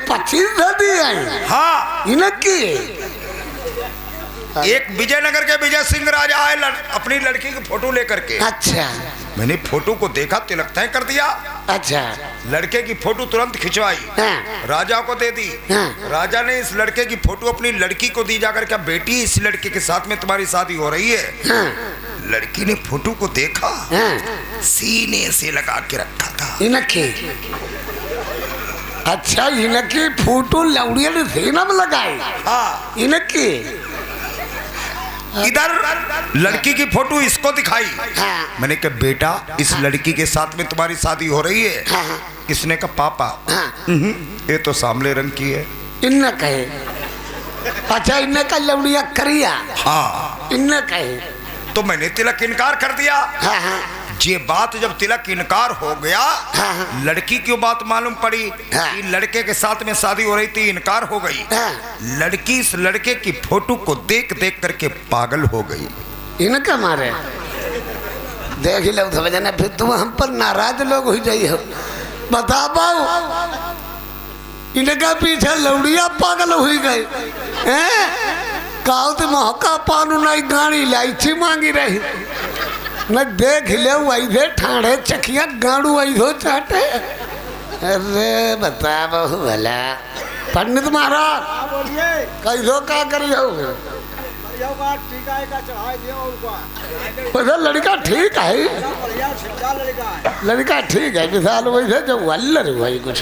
25 शादी है। हाँ इनकी एक विजयनगर के विजय सिंह राजा आए अपनी लड़की की फोटो लेकर के। अच्छा मैंने फोटो को देखा, तिलक तय कर दिया। अच्छा लड़के की फोटो तुरंत खिंचवाई, हाँ। राजा को दे दी। हाँ। राजा ने इस लड़के की फोटो अपनी लड़की को दी जाकर, क्या बेटी इस लड़के के साथ में तुम्हारी शादी हो रही है? हाँ। लड़की ने फोटो को देखा, हाँ। सीने से लगा के रखा था। इनकी अच्छा इनकी फोटो लौड़िया ने सीना में लगाई। हाँ इनकी इधर लड़की की फोटो इसको दिखाई। हाँ। मैंने कहा बेटा इस लड़की के साथ में तुम्हारी शादी हो रही है? हाँ। इसने कहा पापा हाँ। ये तो सांवले रंग की है। इनने कहे अच्छा इनने का लौड़िया करिया। हाँ इनने कहे तो मैंने तिलक इनकार कर दिया। हाँ हाँ ये बात जब तिलक इनकार हो गया, हाँ। लड़की की बात मालूम पड़ी हाँ। कि लड़के के साथ में शादी हो रही थी, इनकार हो गई। हाँ। लड़की इस लड़के की फोटो को देख देख करके पागल हो गई। इनका मारे देख लो तो वजह फिर तुम हम पर नाराज लोग हो जाइए हो। बता पाओ इनका पीछे लौड़िया पागल हो गई काउ तो महका पानू नहीं गाड़ी लाइची मांगी रही न देख ले वैसे ठाणे चकिया गाड़ू वैसो चाटे। अरे बता बहु भला पंडित महाराज कैसो का करियो लड़का ठीक है लड़का ठीक है विशाल वैसे जो वल्लर भाई कुछ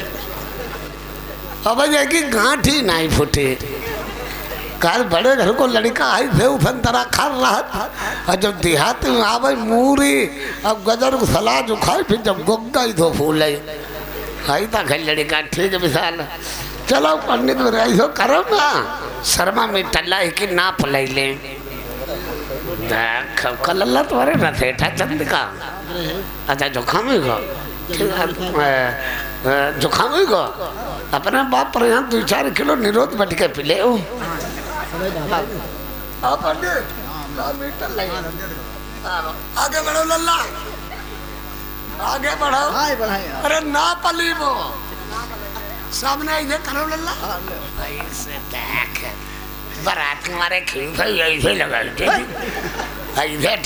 अब जाएगी गांठी नहीं फूटे कल बड़े घर को लड़का आई थे उफन तरह खा रहा था और जब देहात में आवे मूरी अब गजर को सलाह जो खाए फिर जब गोगा ही धो फूल आई था घर लड़का ठीक है विशाल चलो पंडित में ऐसा करो ना शर्मा में टल्ला की नाप ले ले कल अल्लाह तुम्हारे न थे चंद का अच्छा जोखाम ही को जोखाम ही को अपने बाप पर यहाँ 2-4 किलो निरोध बट के पिले आगे बढ़ो लल्ला आगे बढ़ो अरे ना पली वो सामने इधर करो लल्ला ऐसे देख बारात हमारे खींच ऐसे लगा इधर